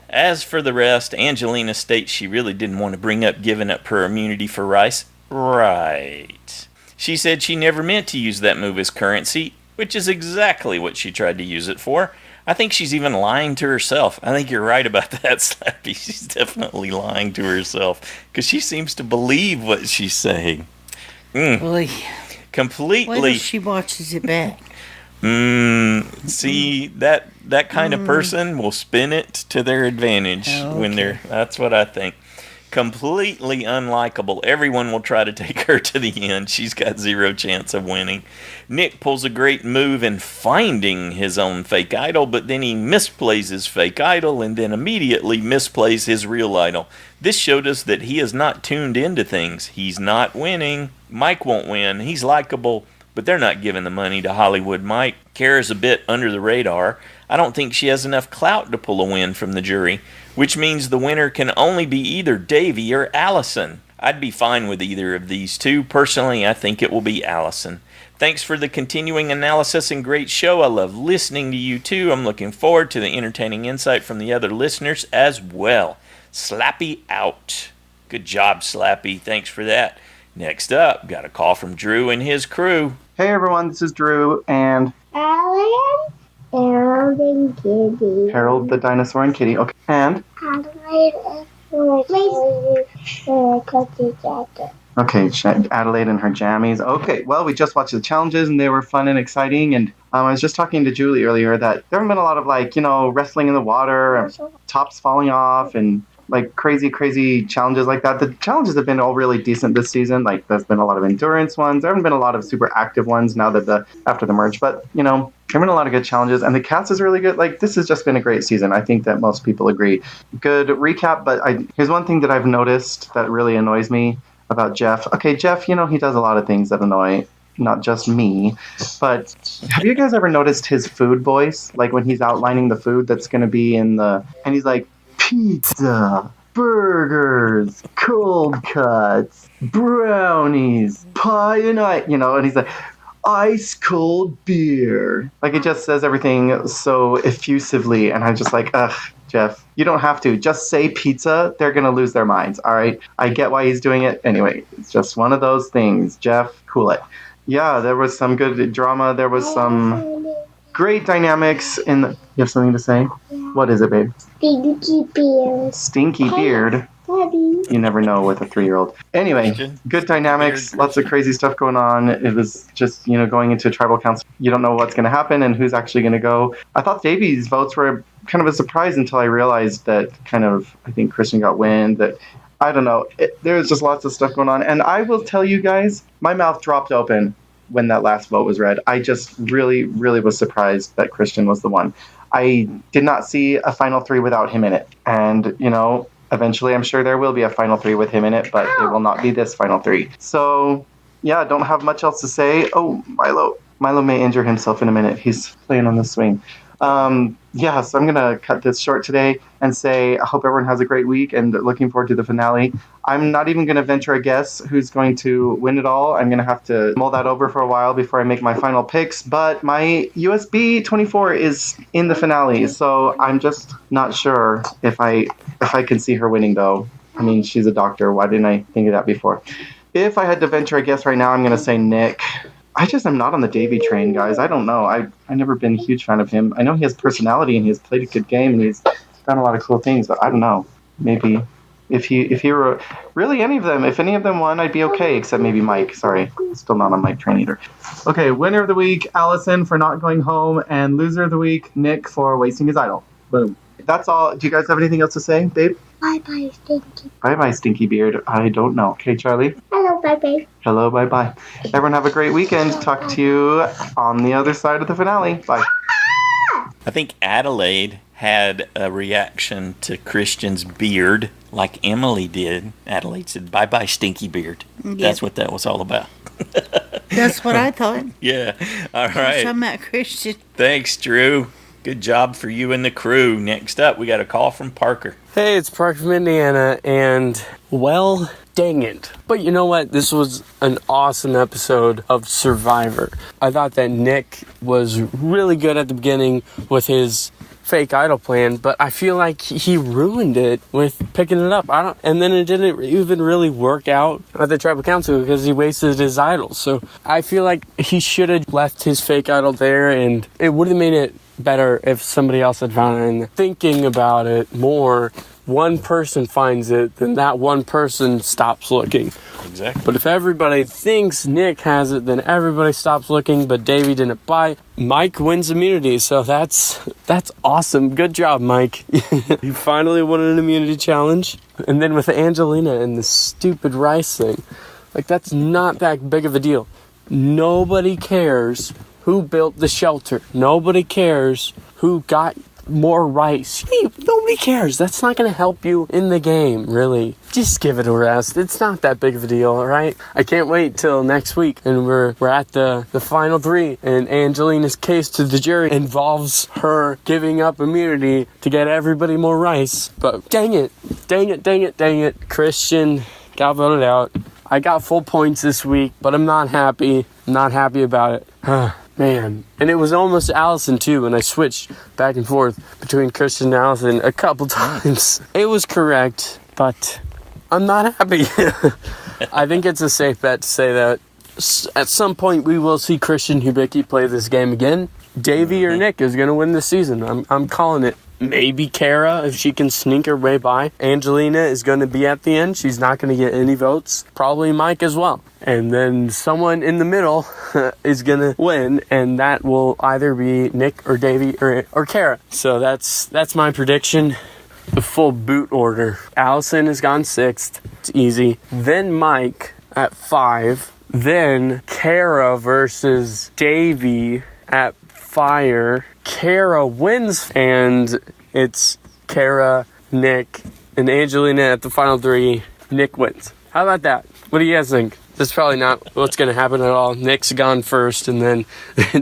Speaker 2: As for the rest, Angelina states she really didn't want to bring up giving up her immunity for Rice. Right. She said she never meant to use that move as currency, which is exactly what she tried to use it for. I think she's even lying to herself. I think you're right about that, Slappy. She's definitely lying to herself because she seems to believe what she's saying.
Speaker 1: Boy,
Speaker 2: Completely.
Speaker 1: wait till she watches it back.
Speaker 2: See, that kind of person will spin it to their advantage when they're. That's what I think. Completely unlikable. Everyone will try to take her to the end. She's got zero chance of winning. Nick pulls a great move in finding his own fake idol, but then he misplays his fake idol and then immediately misplays his real idol. This showed us that he is not tuned into things. He's not winning. Mike won't win. He's likable, but they're not giving the money to Hollywood Mike. Kara's a bit under the radar. I don't think she has enough clout to pull a win from the jury, which means the winner can only be either Davy or Allison. I'd be fine with either of these two. Personally, I think it will be Allison. Thanks for the continuing analysis and great show. I love listening to you too. I'm looking forward to the entertaining insight from the other listeners as well. Slappy out. Good job, Slappy. Thanks for that. Next up, got a call from Drew and his crew.
Speaker 10: Hey everyone, this is Drew and
Speaker 9: Alan, Harold, and Kitty.
Speaker 10: Harold the dinosaur and Kitty. Okay, and
Speaker 9: Adelaide and
Speaker 10: okay, Adelaide and her jammies. Okay, well, we just watched the challenges and they were fun and exciting. And I was just talking to Julie earlier that there have been a lot of wrestling in the water, and tops falling off, and crazy challenges like that. The challenges have been all really decent this season. There's been a lot of endurance ones. There haven't been a lot of super active ones now that after the merge. But, there have been a lot of good challenges. And the cast is really good. This has just been a great season. I think that most people agree. Good recap. But here's one thing that I've noticed that really annoys me about Jeff. Okay, Jeff, he does a lot of things that annoy not just me. But have you guys ever noticed his food voice? When he's outlining the food that's going to be in the... And he's like, pizza, burgers, cold cuts, brownies, pie, and he's like, ice cold beer. It just says everything so effusively, and I'm just like, ugh, Jeff, you don't have to. Just say pizza, they're going to lose their minds, all right? I get why he's doing it. Anyway, it's just one of those things. Jeff, cool it. Yeah, there was some good drama. There was some great dynamics in the... You have something to say? What is it, babe?
Speaker 9: Stinky beard.
Speaker 10: Stinky beard?
Speaker 9: Daddy.
Speaker 10: You never know with a 3-year-old. Anyway, good dynamics, lots of crazy stuff going on. It was just, going into tribal council. You don't know what's going to happen and who's actually going to go. I thought Davy's votes were kind of a surprise until I realized that I think Christian got wind, that I don't know. There was just lots of stuff going on. And I will tell you guys, my mouth dropped open when that last vote was read. I just really, really was surprised that Christian was the one. I did not see a final 3 without him in it. And, eventually I'm sure there will be a final 3 with him in it, but it will not be this final 3. So, yeah, don't have much else to say. Oh, Milo may injure himself in a minute. He's playing on the swing. So I'm going to cut this short today and say I hope everyone has a great week and looking forward to the finale. I'm not even going to venture a guess who's going to win it all. I'm going to have to mull that over for a while before I make my final picks, but my USB 24 is in the finale, so I'm just not sure if I can see her winning, though. I mean, she's a doctor. Why didn't I think of that before? If I had to venture a guess right now, I'm going to say Nick. I just am not on the Davy train, guys. I don't know. I've never been a huge fan of him. I know he has personality and he's played a good game and he's done a lot of cool things, but I don't know. Maybe if he were really any of them, if any of them won, I'd be okay, except maybe Mike. Sorry, still not on Mike train either. Okay, winner of the week, Allison for not going home, and loser of the week, Nick for wasting his idol. Boom. That's all. Do you guys have anything else to say, babe?
Speaker 9: Bye-bye, Stinky.
Speaker 10: Bye-bye, Stinky Beard. I don't know. Okay, Charlie?
Speaker 9: Hello, bye-bye.
Speaker 10: Hello, bye-bye. Everyone have a great weekend. Talk to you on the other side of the finale. Bye.
Speaker 2: I think Adelaide had a reaction to Christian's beard like Emily did. Adelaide said, bye-bye, Stinky Beard. Yep. That's what that was all about.
Speaker 1: That's what I thought.
Speaker 2: Yeah. All right.
Speaker 1: Talking about Christian.
Speaker 2: Thanks, Drew. Good job for you and the crew. Next up, we got a call from Parker.
Speaker 11: Hey, it's Parker from Indiana, and, well, Dang it. But you know what? This was an awesome episode of Survivor. I thought that Nick was really good at the beginning with his fake idol plan, but I feel like he ruined it with picking it up. And then it didn't even really work out at the tribal council because he wasted his idol. So I feel like he should have left his fake idol there, and it would have made it better if somebody else had found it. And thinking about it more, one person finds it, then that one person stops looking.
Speaker 2: Exactly.
Speaker 11: But if everybody thinks Nick has it, then everybody stops looking, but Davey didn't buy it. Mike wins immunity, so that's awesome. Good job, Mike. You finally won an immunity challenge. And then with Angelina and the stupid rice thing, like, that's not that big of a deal. Nobody cares who built the shelter. Nobody cares who got more rice. Nobody cares. That's not going to help you in the game, really. Just give it a rest. It's not that big of a deal, all right? I can't wait till next week, and we're at the final 3, and Angelina's case to the jury involves her giving up immunity to get everybody more rice. But dang it. Christian got voted out. I got full points this week, but I'm not happy. I'm not happy about it. Man. And it was almost Allison, too, and I switched back and forth between Christian and Allison a couple times. It was correct, but I'm not happy. I think it's a safe bet to say that at some point we will see Christian Hubicki play this game again. Davey or Nick is going to win this season. I'm calling it. Maybe Kara, if she can sneak her way by. Angelina is going to be at the end. She's not going to get any votes. Probably Mike as well. And then someone in the middle is going to win, and that will either be Nick or Davey or Kara. So that's my prediction. The full boot order. Allison has gone 6th. It's easy. Then Mike at 5. Then Kara versus Davey at fire. Kara wins, and it's Kara, Nick, and Angelina at the final 3. Nick wins. How about that? What do you guys think? That's probably not what's going to happen at all. Nick's gone first, and then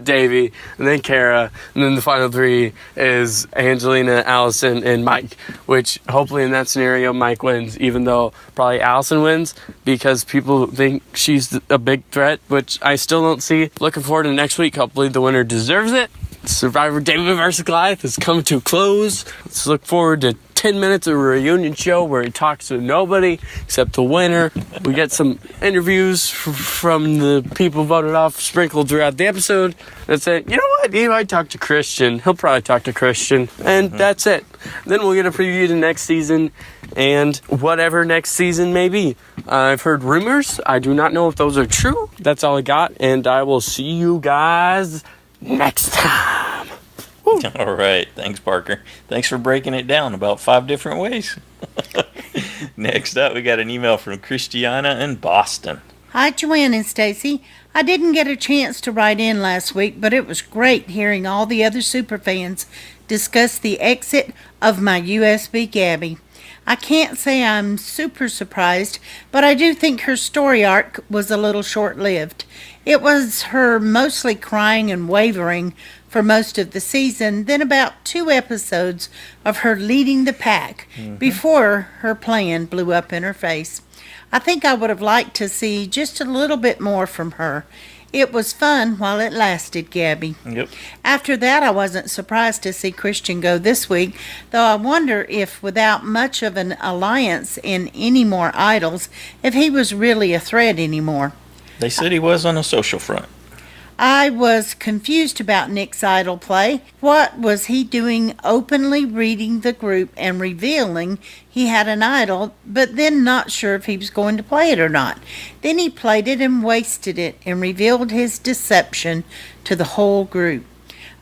Speaker 11: Davey, and then Kara, and then the final 3 is Angelina, Allison, and Mike, which hopefully in that scenario Mike wins, even though probably Allison wins because people think she's a big threat, which I still don't see. Looking forward to next week. Hopefully the winner deserves it. Survivor David vs. Goliath is coming to a close. Let's look forward to 10 minutes of a reunion show where he talks to nobody except the winner. We get some interviews from the people voted off sprinkled throughout the episode. That's it. You know what? He might talk to Christian. He'll probably talk to Christian. And that's it. Then we'll get a preview to next season and whatever next season may be. I've heard rumors. I do not know if those are true. That's all I got. And I will see you guys next time. Woo.
Speaker 2: All right. Thanks, Parker. Thanks for breaking it down about 5 different ways. Next up, we got an email from Christiana in Boston.
Speaker 1: Hi, Joanne and Stacy. I didn't get a chance to write in last week, but it was great hearing all the other superfans discuss the exit of my USB Gabby. I can't say I'm super surprised, but I do think her story arc was a little short-lived. It was her mostly crying and wavering for most of the season, then about 2 episodes of her leading the pack before her plan blew up in her face. I think I would have liked to see just a little bit more from her. It was fun while it lasted, Gabby.
Speaker 2: Yep.
Speaker 1: After that, I wasn't surprised to see Christian go this week, though I wonder if without much of an alliance and any more idols, if he was really a threat anymore.
Speaker 2: They said he was on a social front.
Speaker 1: I was confused about Nick's idol play. What was he doing openly reading the group and revealing he had an idol, but then not sure if he was going to play it or not? Then he played it and wasted it and revealed his deception to the whole group.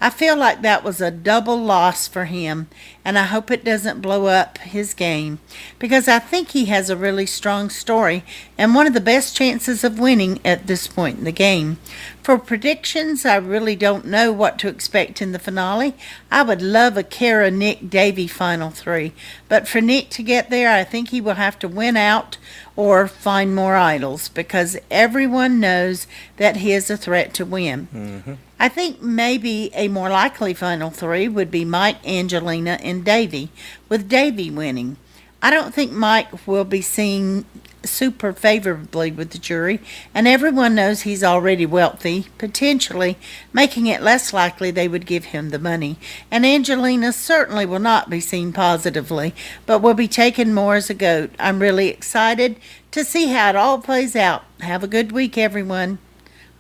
Speaker 1: I feel like that was a double loss for him, and I hope it doesn't blow up his game, because I think he has a really strong story and one of the best chances of winning at this point in the game. For predictions, I really don't know what to expect in the finale. I would love a Kara, Nick, Davey final 3, but for Nick to get there, I think he will have to win out or find more idols, because everyone knows that he is a threat to win. I think maybe a more likely final 3 would be Mike, Angelina, and Davey, with Davey winning. I don't think Mike will be seen super favorably with the jury, and everyone knows he's already wealthy, potentially making it less likely they would give him the money. And Angelina certainly will not be seen positively, but will be taken more as a goat. I'm really excited to see how it all plays out. Have a good week, everyone.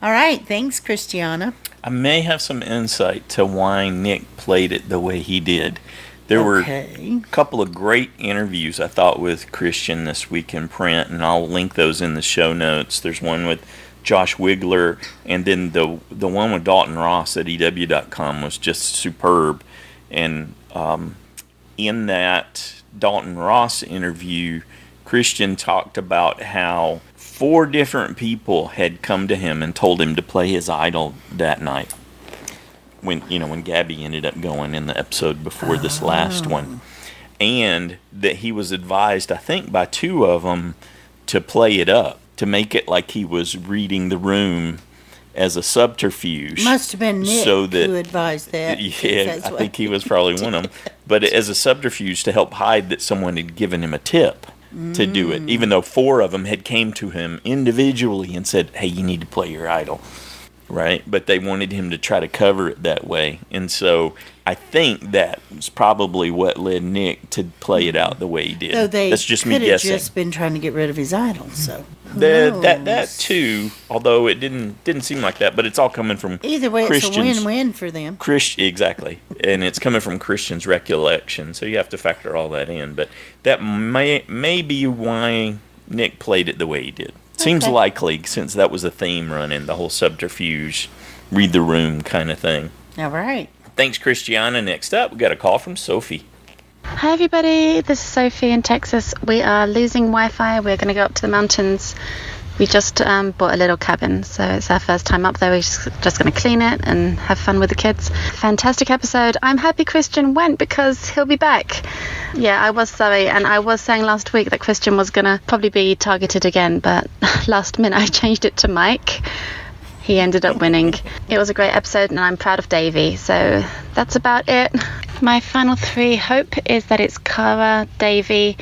Speaker 1: All right, thanks, Christiana.
Speaker 2: I may have some insight to why Nick played it the way he did. There were a couple of great interviews, I thought, with Christian this week in print, and I'll link those in the show notes. There's one with Josh Wigler, and then the one with Dalton Ross at EW.com was just superb. And in that Dalton Ross interview, Christian talked about how 4 different people had come to him and told him to play his idol that night. When Gabby ended up going in the episode before this last one. And that he was advised, I think, by 2 of them to play it up, to make it like he was reading the room as a subterfuge.
Speaker 1: Must have been Nick who advised that.
Speaker 2: Yeah, I think he was probably one of them. But as a subterfuge to help hide that someone had given him a tip to do it, even though 4 of them had came to him individually and said, hey, you need to play your idol. Right, but they wanted him to try to cover it that way, and so I think that was probably what led Nick to play it out the way he did.
Speaker 1: So
Speaker 2: That's just me guessing.
Speaker 1: Just been trying to get rid of his idol, so
Speaker 2: that too. Although it didn't seem like that, but it's all coming from
Speaker 1: either way. It's a win-win for them.
Speaker 2: Exactly, and it's coming from Christian's recollection, so you have to factor all that in. But that may be why Nick played it the way he did. Seems likely, since that was a theme running, the whole subterfuge, read the room kind of thing.
Speaker 1: All right.
Speaker 2: Thanks, Christiana. Next up, we got a call from Sophie.
Speaker 12: Hi, everybody. This is Sophie in Texas. We are losing Wi-Fi. We're going to go up to the mountains. We just bought a little cabin, so it's our first time up there. We're just going to clean it and have fun with the kids. Fantastic episode. I'm happy Christian went because he'll be back. Yeah, I was sorry, and I was saying last week that Christian was going to probably be targeted again, but last minute I changed it to Mike. He ended up winning. It was a great episode, and I'm proud of Davey. So that's about it. My final 3 hope is that it's Cara, Davey,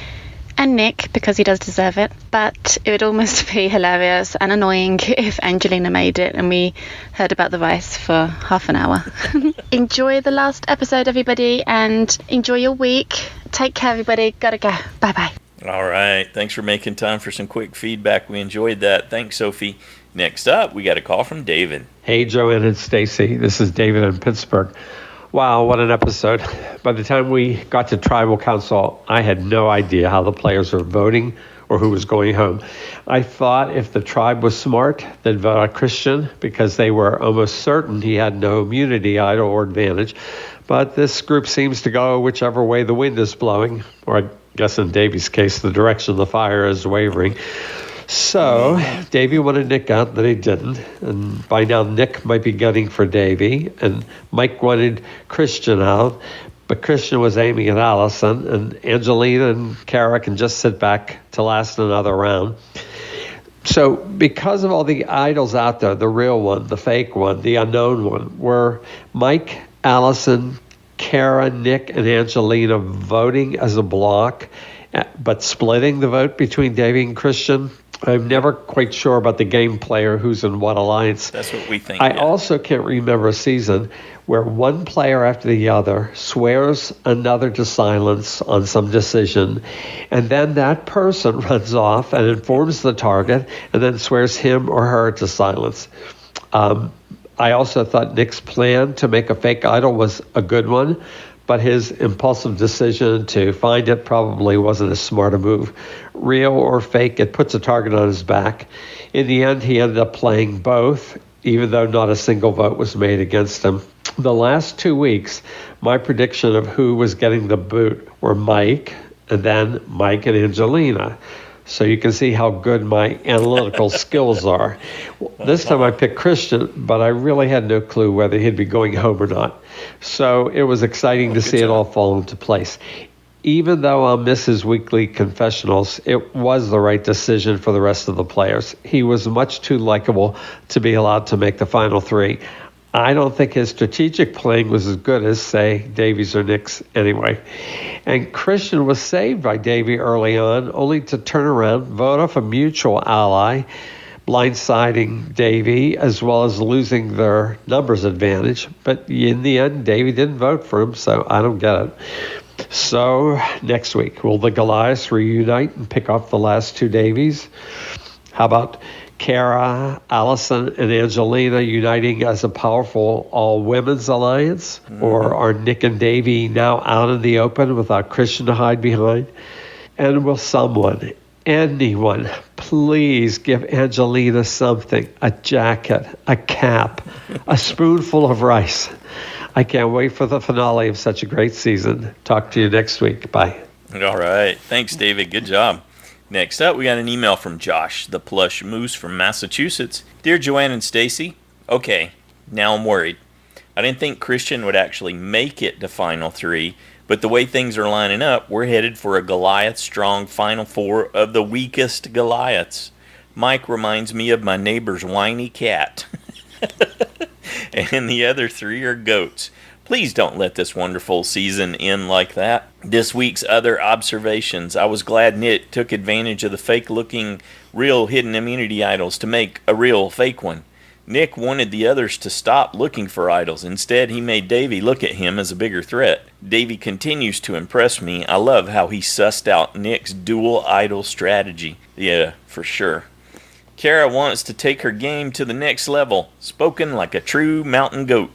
Speaker 12: and Nick, because he does deserve it. But it would almost be hilarious and annoying if Angelina made it and we heard about the rice for half an hour. Enjoy the last episode, everybody, and enjoy your week. Take care, everybody. Gotta go. Bye-bye.
Speaker 2: All right. Thanks for making time for some quick feedback. We enjoyed that. Thanks, Sophie. Next up, we got a call from David.
Speaker 13: Hey, Joanne and Stacy. This is David in Pittsburgh. Wow, what an episode. By the time we got to Tribal Council, I had no idea how the players were voting or who was going home. I thought if the tribe was smart, they'd vote out Christian because they were almost certain he had no immunity, idol, or advantage. But this group seems to go whichever way the wind is blowing, or I guess in Davy's case, the direction of the fire is wavering. So Davey wanted Nick out, that he didn't. And by now, Nick might be gunning for Davey. And Mike wanted Christian out, but Christian was aiming at Allison. And Angelina and Cara can just sit back to last another round. So because of all the idols out there, the real one, the fake one, the unknown one, were Mike, Allison, Cara, Nick, and Angelina voting as a block, but splitting the vote between Davey and Christian? I'm never quite sure about the game player who's in what alliance.
Speaker 2: That's what we think.
Speaker 13: I also can't remember a season where one player after the other swears another to silence on some decision, and then that person runs off and informs the target and then swears him or her to silence. I also thought Nick's plan to make a fake idol was a good one, but his impulsive decision to find it probably wasn't as smart a move. Real or fake, it puts a target on his back. In the end, he ended up playing both, even though not a single vote was made against him. The last 2 weeks, my prediction of who was getting the boot were Mike, and then Mike and Angelina. So you can see how good my analytical skills are. This time I picked Christian, but I really had no clue whether he'd be going home or not. So it was exciting to see it all fall into place. Even though I'll miss his weekly confessionals, it was the right decision for the rest of the players. He was much too likable to be allowed to make the final 3. I don't think his strategic playing was as good as, say, Davies or Nick's anyway. And Christian was saved by Davy early on, only to turn around, vote off a mutual ally, blindsiding Davy, as well as losing their numbers advantage. But in the end, Davy didn't vote for him, so I don't get it. So next week, will the Goliaths reunite and pick off the last two Davies? How about Kara, Allison, and Angelina uniting as a powerful all-women's alliance? Or are Nick and Davy now out in the open without Christian to hide behind? And will someone, anyone, please give Angelina something, a jacket, a cap, a spoonful of rice? I can't wait for the finale of such a great season. Talk to you next week. Bye.
Speaker 2: All right. Thanks, David. Good job. Next up, we got an email from Josh the Plush Moose from Massachusetts. Dear Joanne and Stacy, okay, now I'm worried. I didn't think Christian would actually make it to Final 3, but the way things are lining up, we're headed for a Goliath-strong Final 4 of the weakest Goliaths. Mike reminds me of my neighbor's whiny cat. And the other 3 are goats. Please don't let this wonderful season end like that. This week's other observations. I was glad Nick took advantage of the fake-looking real hidden immunity idols to make a real fake one. Nick wanted the others to stop looking for idols. Instead, he made Davy look at him as a bigger threat. Davy continues to impress me. I love how he sussed out Nick's dual idol strategy. Yeah, for sure. Kara wants to take her game to the next level. Spoken like a true mountain goat.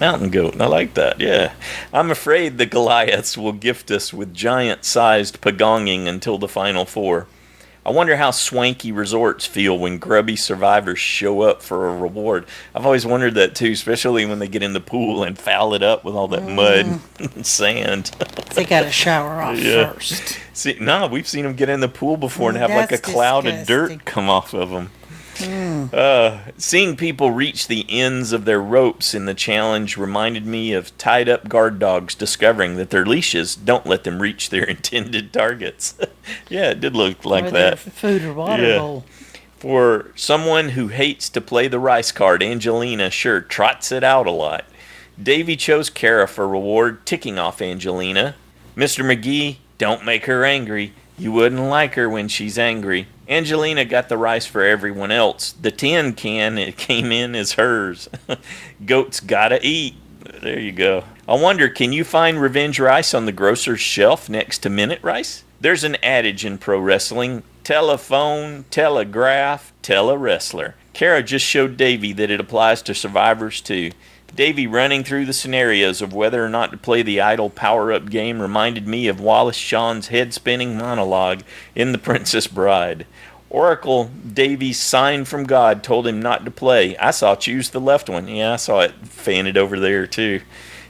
Speaker 2: Mountain goat, I like that, yeah. I'm afraid the Goliaths will gift us with giant-sized pagonging until the Final 4. I wonder how swanky resorts feel when grubby survivors show up for a reward. I've always wondered that too, especially when they get in the pool and foul it up with all that mud and sand.
Speaker 1: They got to shower off first.
Speaker 2: See, no, we've seen them get in the pool before and have like a cloud of dirt come off of them. Seeing people reach the ends of their ropes in the challenge reminded me of tied up guard dogs discovering that their leashes don't let them reach their intended targets. Yeah, it did look like that.
Speaker 1: Food or water bowl.
Speaker 2: For someone who hates to play the rice card, Angelina sure trots it out a lot. Davy chose Kara for reward, ticking off Angelina. Mr. McGee, don't make her angry. You wouldn't like her when she's angry. Angelina got the rice for everyone else. The tin can it came in is hers. Goats gotta eat. There you go. I wonder, can you find revenge rice on the grocer's shelf next to minute rice? There's an adage in pro wrestling. Telephone, telegraph, tell a wrestler. Kara just showed Davy that it applies to survivors too. Davy running through the scenarios of whether or not to play the idol power-up game reminded me of Wallace Shawn's head-spinning monologue in The Princess Bride. Oracle Davy's sign from God told him not to play. I saw choose the left one. Yeah, I saw it fanted over there too.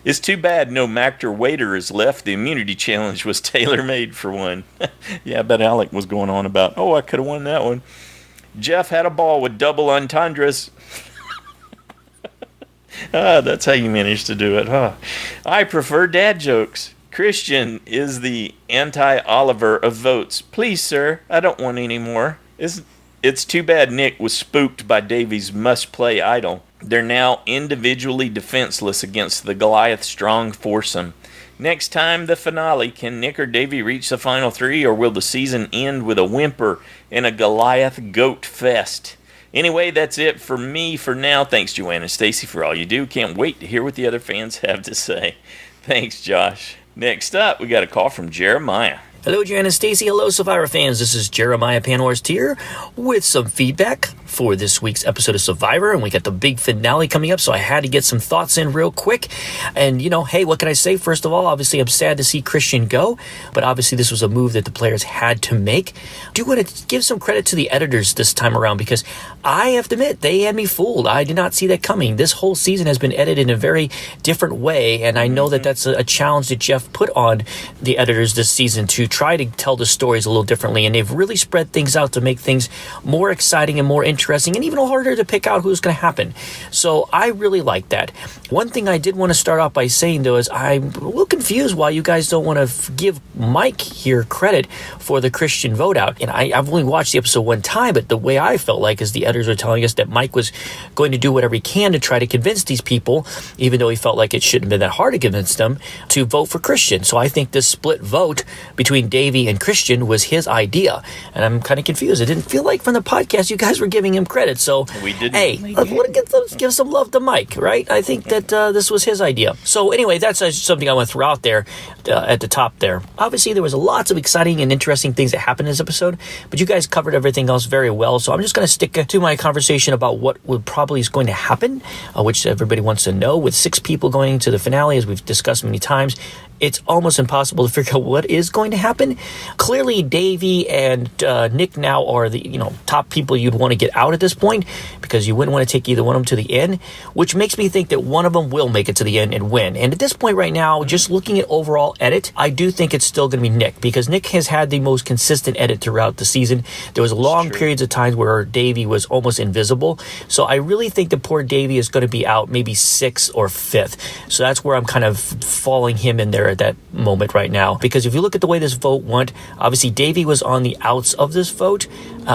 Speaker 2: It's too bad no Mactor waiter is left. The immunity challenge was tailor-made for one. Yeah, I bet Alec was going on about, I could have won that one. Jeff had a ball with double entendres. That's how you managed to do it, huh? I prefer dad jokes. Christian is the anti-Oliver of votes. Please, sir, I don't want any more. It's too bad Nick was spooked by Davy's must-play idol. They're now individually defenseless against the Goliath-strong foursome. Next time the finale, can Nick or Davy reach the Final 3, or will the season end with a whimper and a Goliath goat fest? Anyway, that's it for me for now. Thanks, Joanne and Stacy, for all you do. Can't wait to hear what the other fans have to say. Thanks, Josh. Next up, we got a call from Jeremiah.
Speaker 14: Hello, Joanne and Stacy. Hello, Survivor fans. This is Jeremiah Panhorst here with some feedback for this week's episode of Survivor, and we got the big finale coming up, so I had to get some thoughts in real quick. And, hey, what can I say? First of all, obviously, I'm sad to see Christian go, but obviously this was a move that the players had to make. Do want to give some credit to the editors this time around, because I have to admit, they had me fooled. I did not see that coming. This whole season has been edited in a very different way, and I know that that's a challenge that Jeff put on the editors this season to try to tell the stories a little differently, and they've really spread things out to make things more exciting and more interesting interesting and even harder to pick out who's going to happen. So I really like that. One thing I did want to start off by saying, though, is I'm a little confused why you guys don't want to give Mike here credit for the Christian vote out. And I've only watched the episode one time, but the way I felt like is the editors were telling us that Mike was going to do whatever he can to try to convince these people, even though he felt like it shouldn't have been that hard to convince them, to vote for Christian. So I think this split vote between Davey and Christian was his idea. And I'm kind of confused. It didn't feel like from the podcast you guys were giving him credit. So,
Speaker 2: we didn't.
Speaker 14: Hey, let's give some love to Mike, right? I think that this was his idea. So anyway, that's something I want to throw out there at the top there. Obviously, there was lots of exciting and interesting things that happened in this episode, but you guys covered everything else very well. So I'm just going to stick to my conversation about what would probably is going to happen, which everybody wants to know. With 6 people going to the finale, as we've discussed many times, it's almost impossible to figure out what is going to happen. Clearly, Davey and Nick now are the top people you'd want to get out at this point, because you wouldn't want to take either one of them to the end, which makes me think that one of them will make it to the end and win. And at this point right now, just looking at overall edit, I do think it's still going to be Nick, because Nick has had the most consistent edit throughout the season. There was long periods of times where Davey was almost invisible. So I really think that poor Davey is going to be out maybe 6th or 5th. So that's where I'm kind of falling him in there at that moment right now, because if you look at the way this vote went, obviously Davey was on the outs of this vote,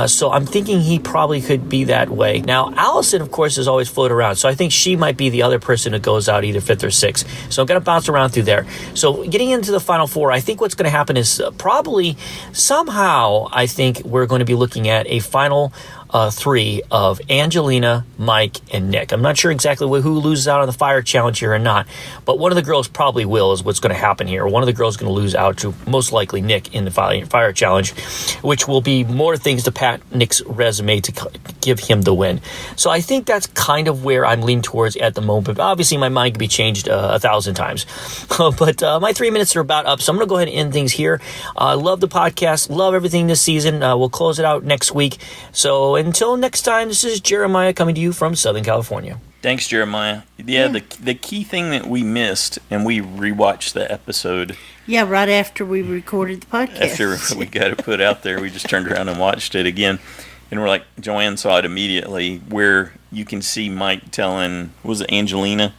Speaker 14: so I'm thinking he probably could be that way. Now Allison, of course, is always floated around, so I think she might be the other person who goes out either 5th or 6th. So I'm going to bounce around through there. So getting into the final 4, I think what's going to happen is probably somehow I think we're going to be looking at a final 3 of Angelina, Mike, and Nick. I'm not sure exactly who loses out on the fire challenge here or not, but one of the girls probably will, is what's going to happen here. One of the girls is going to lose out to most likely Nick in the fire challenge, which will be more things to pat Nick's resume to give him the win. So I think that's kind of where I'm leaning towards at the moment. Obviously, my mind can be changed 1,000 times. But my 3 minutes are about up, so I'm going to go ahead and end things here. I love the podcast, love everything this season. We'll close it out next week. So until next time, this is Jeremiah coming to you from Southern California.
Speaker 2: Thanks, Jeremiah. Yeah. The key thing that we missed, and we rewatched the episode.
Speaker 1: Yeah, right after we recorded the podcast.
Speaker 2: After we got it put out there, we just turned around and watched it again. And we're like, Joanne saw it immediately, where you can see Mike telling, was it Angelina?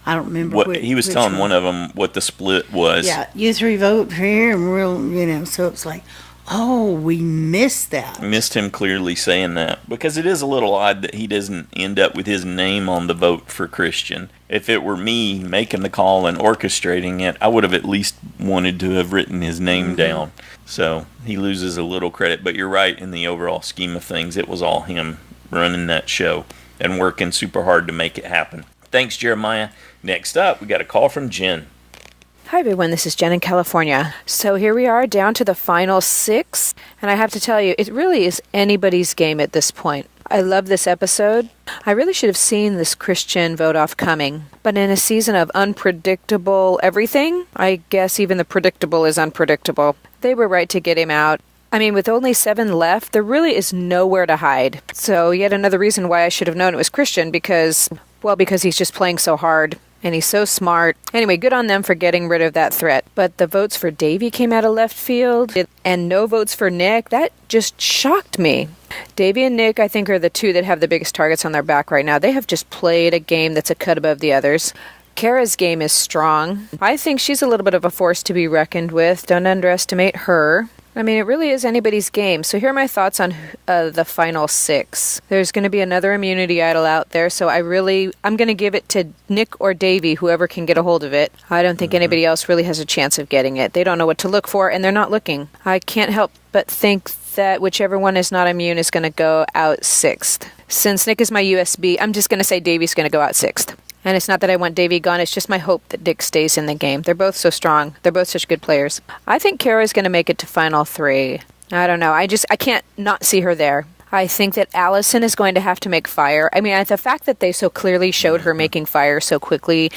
Speaker 1: I don't remember
Speaker 2: he was telling one of them what the split was.
Speaker 1: Yeah, you 3 vote for here, and so it's like, oh, we missed that.
Speaker 2: Missed him clearly saying that, because it is a little odd that he doesn't end up with his name on the vote for Christian. If it were me making the call and orchestrating it, I would have at least wanted to have written his name down. So he loses a little credit, but you're right, in the overall scheme of things, it was all him running that show and working super hard to make it happen. Thanks, Jeremiah. Next up, we got a call from Jen.
Speaker 15: Hi everyone, this is Jen in California. So here we are down to the final 6, and I have to tell you, it really is anybody's game at this point. I love this episode. I really should have seen this Christian vote-off coming, but in a season of unpredictable everything, I guess even the predictable is unpredictable. They were right to get him out. I mean, with only 7 left, there really is nowhere to hide. So yet another reason why I should have known it was Christian, because he's just playing so hard. And he's so smart. Anyway, good on them for getting rid of that threat. But the votes for Davey came out of left field, and no votes for Nick. That just shocked me. Davey and Nick, I think, are the 2 that have the biggest targets on their back right now. They have just played a game that's a cut above the others. Kara's game is strong. I think she's a little bit of a force to be reckoned with. Don't underestimate her. I mean, it really is anybody's game. So here are my thoughts on the final 6. There's going to be another immunity idol out there, so I'm going to give it to Nick or Davey, whoever can get a hold of it. I don't think anybody else really has a chance of getting it. They don't know what to look for, and they're not looking. I can't help but think that whichever one is not immune is going to go out 6th. Since Nick is my USB, I'm just going to say Davey's going to go out 6th. And it's not that I want Davey gone, it's just my hope that Dick stays in the game. They're both so strong. They're both such good players. I think Kara's going to make it to final 3. I don't know. I can't not see her there. I think that Allison is going to have to make fire. I mean, the fact that they so clearly showed her making fire so quickly,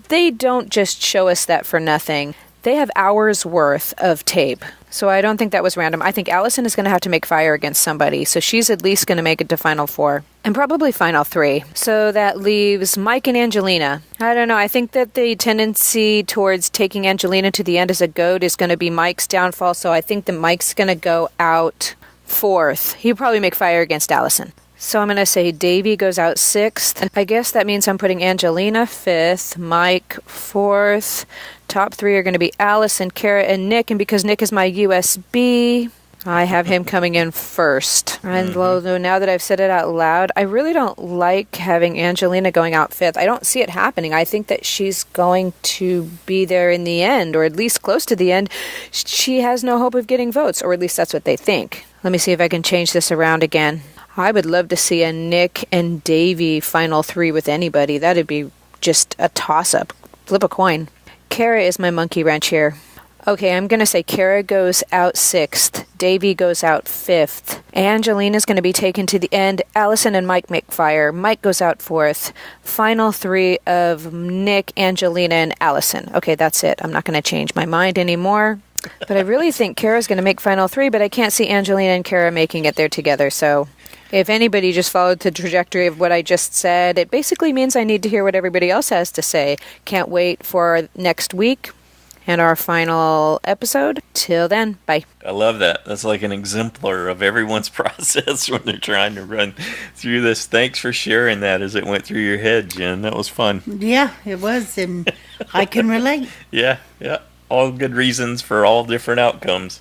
Speaker 15: they don't just show us that for nothing. They have hours worth of tape. So I don't think that was random. I think Allison is going to have to make fire against somebody. So she's at least going to make it to final 4. And probably final 3. So that leaves Mike and Angelina. I don't know. I think that the tendency towards taking Angelina to the end as a goat is going to be Mike's downfall. So I think that Mike's going to go out 4th. He'll probably make fire against Allison. So I'm going to say Davy goes out 6th. I guess that means I'm putting Angelina 5th, Mike 4th. Top 3 are going to be Allison, Kara, and Nick. And because Nick is my USB, I have him coming in 1st. And although now that I've said it out loud, I really don't like having Angelina going out 5th. I don't see it happening. I think that she's going to be there in the end, or at least close to the end. She has no hope of getting votes, or at least that's what they think. Let me see if I can change this around again. I would love to see a Nick and Davy final 3 with anybody. That'd be just a toss-up. Flip a coin. Kara is my monkey wrench here. Okay, I'm going to say Kara goes out 6th. Davy goes out 5th. Angelina's going to be taken to the end. Allison and Mike make fire. Mike goes out 4th. Final 3 of Nick, Angelina, and Allison. Okay, that's it. I'm not going to change my mind anymore. But I really think Kara's going to make final 3, but I can't see Angelina and Kara making it there together. So if anybody just followed the trajectory of what I just said, it basically means I need to hear what everybody else has to say. Can't wait for next week and our final episode. Till then, bye.
Speaker 2: I love that. That's like an exemplar of everyone's process when they're trying to run through this. Thanks for sharing that as it went through your head, Jen. That was fun.
Speaker 1: Yeah, it was, and I can relate.
Speaker 2: Yeah. All good reasons for all different outcomes.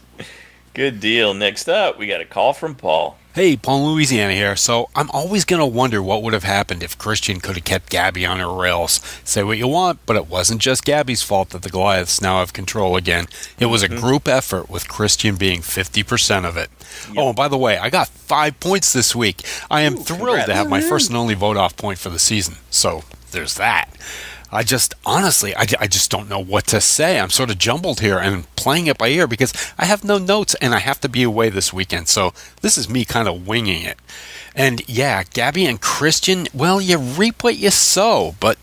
Speaker 2: Good deal. Next up, we got a call from Paul.
Speaker 16: Hey, Paul, Louisiana here. So I'm always going to wonder what would have happened if Christian could have kept Gabby on her rails. Say what you want, but it wasn't just Gabby's fault that the Goliaths now have control again. It was a group effort with Christian being 50% of it. Yep. Oh, and by the way, I got 5 points this week. I am thrilled to have my first and only vote-off point for the season. So there's that. I just don't know what to say. I'm sort of jumbled here and playing it by ear because I have no notes and I have to be away this weekend. So this is me kind of winging it. And yeah, Gabby and Christian, well, you reap what you sow, but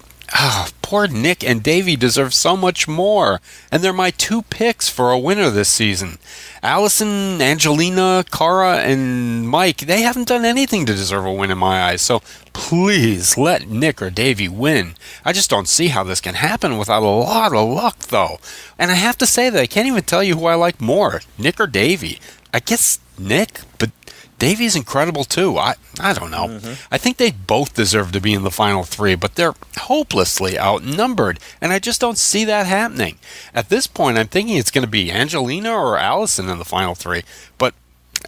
Speaker 16: poor Nick and Davy deserve so much more. And they're my 2 picks for a winner this season. Allison, Angelina, Cara, and Mike, they haven't done anything to deserve a win in my eyes. So please let Nick or Davy win. I just don't see how this can happen without a lot of luck, though. And I have to say that I can't even tell you who I like more, Nick or Davy. I guess Nick, but Davy's incredible too. I don't know. I think they both deserve to be in the final 3, but they're hopelessly outnumbered, and I just don't see that happening. At this point, I'm thinking it's going to be Angelina or Allison in the final 3, but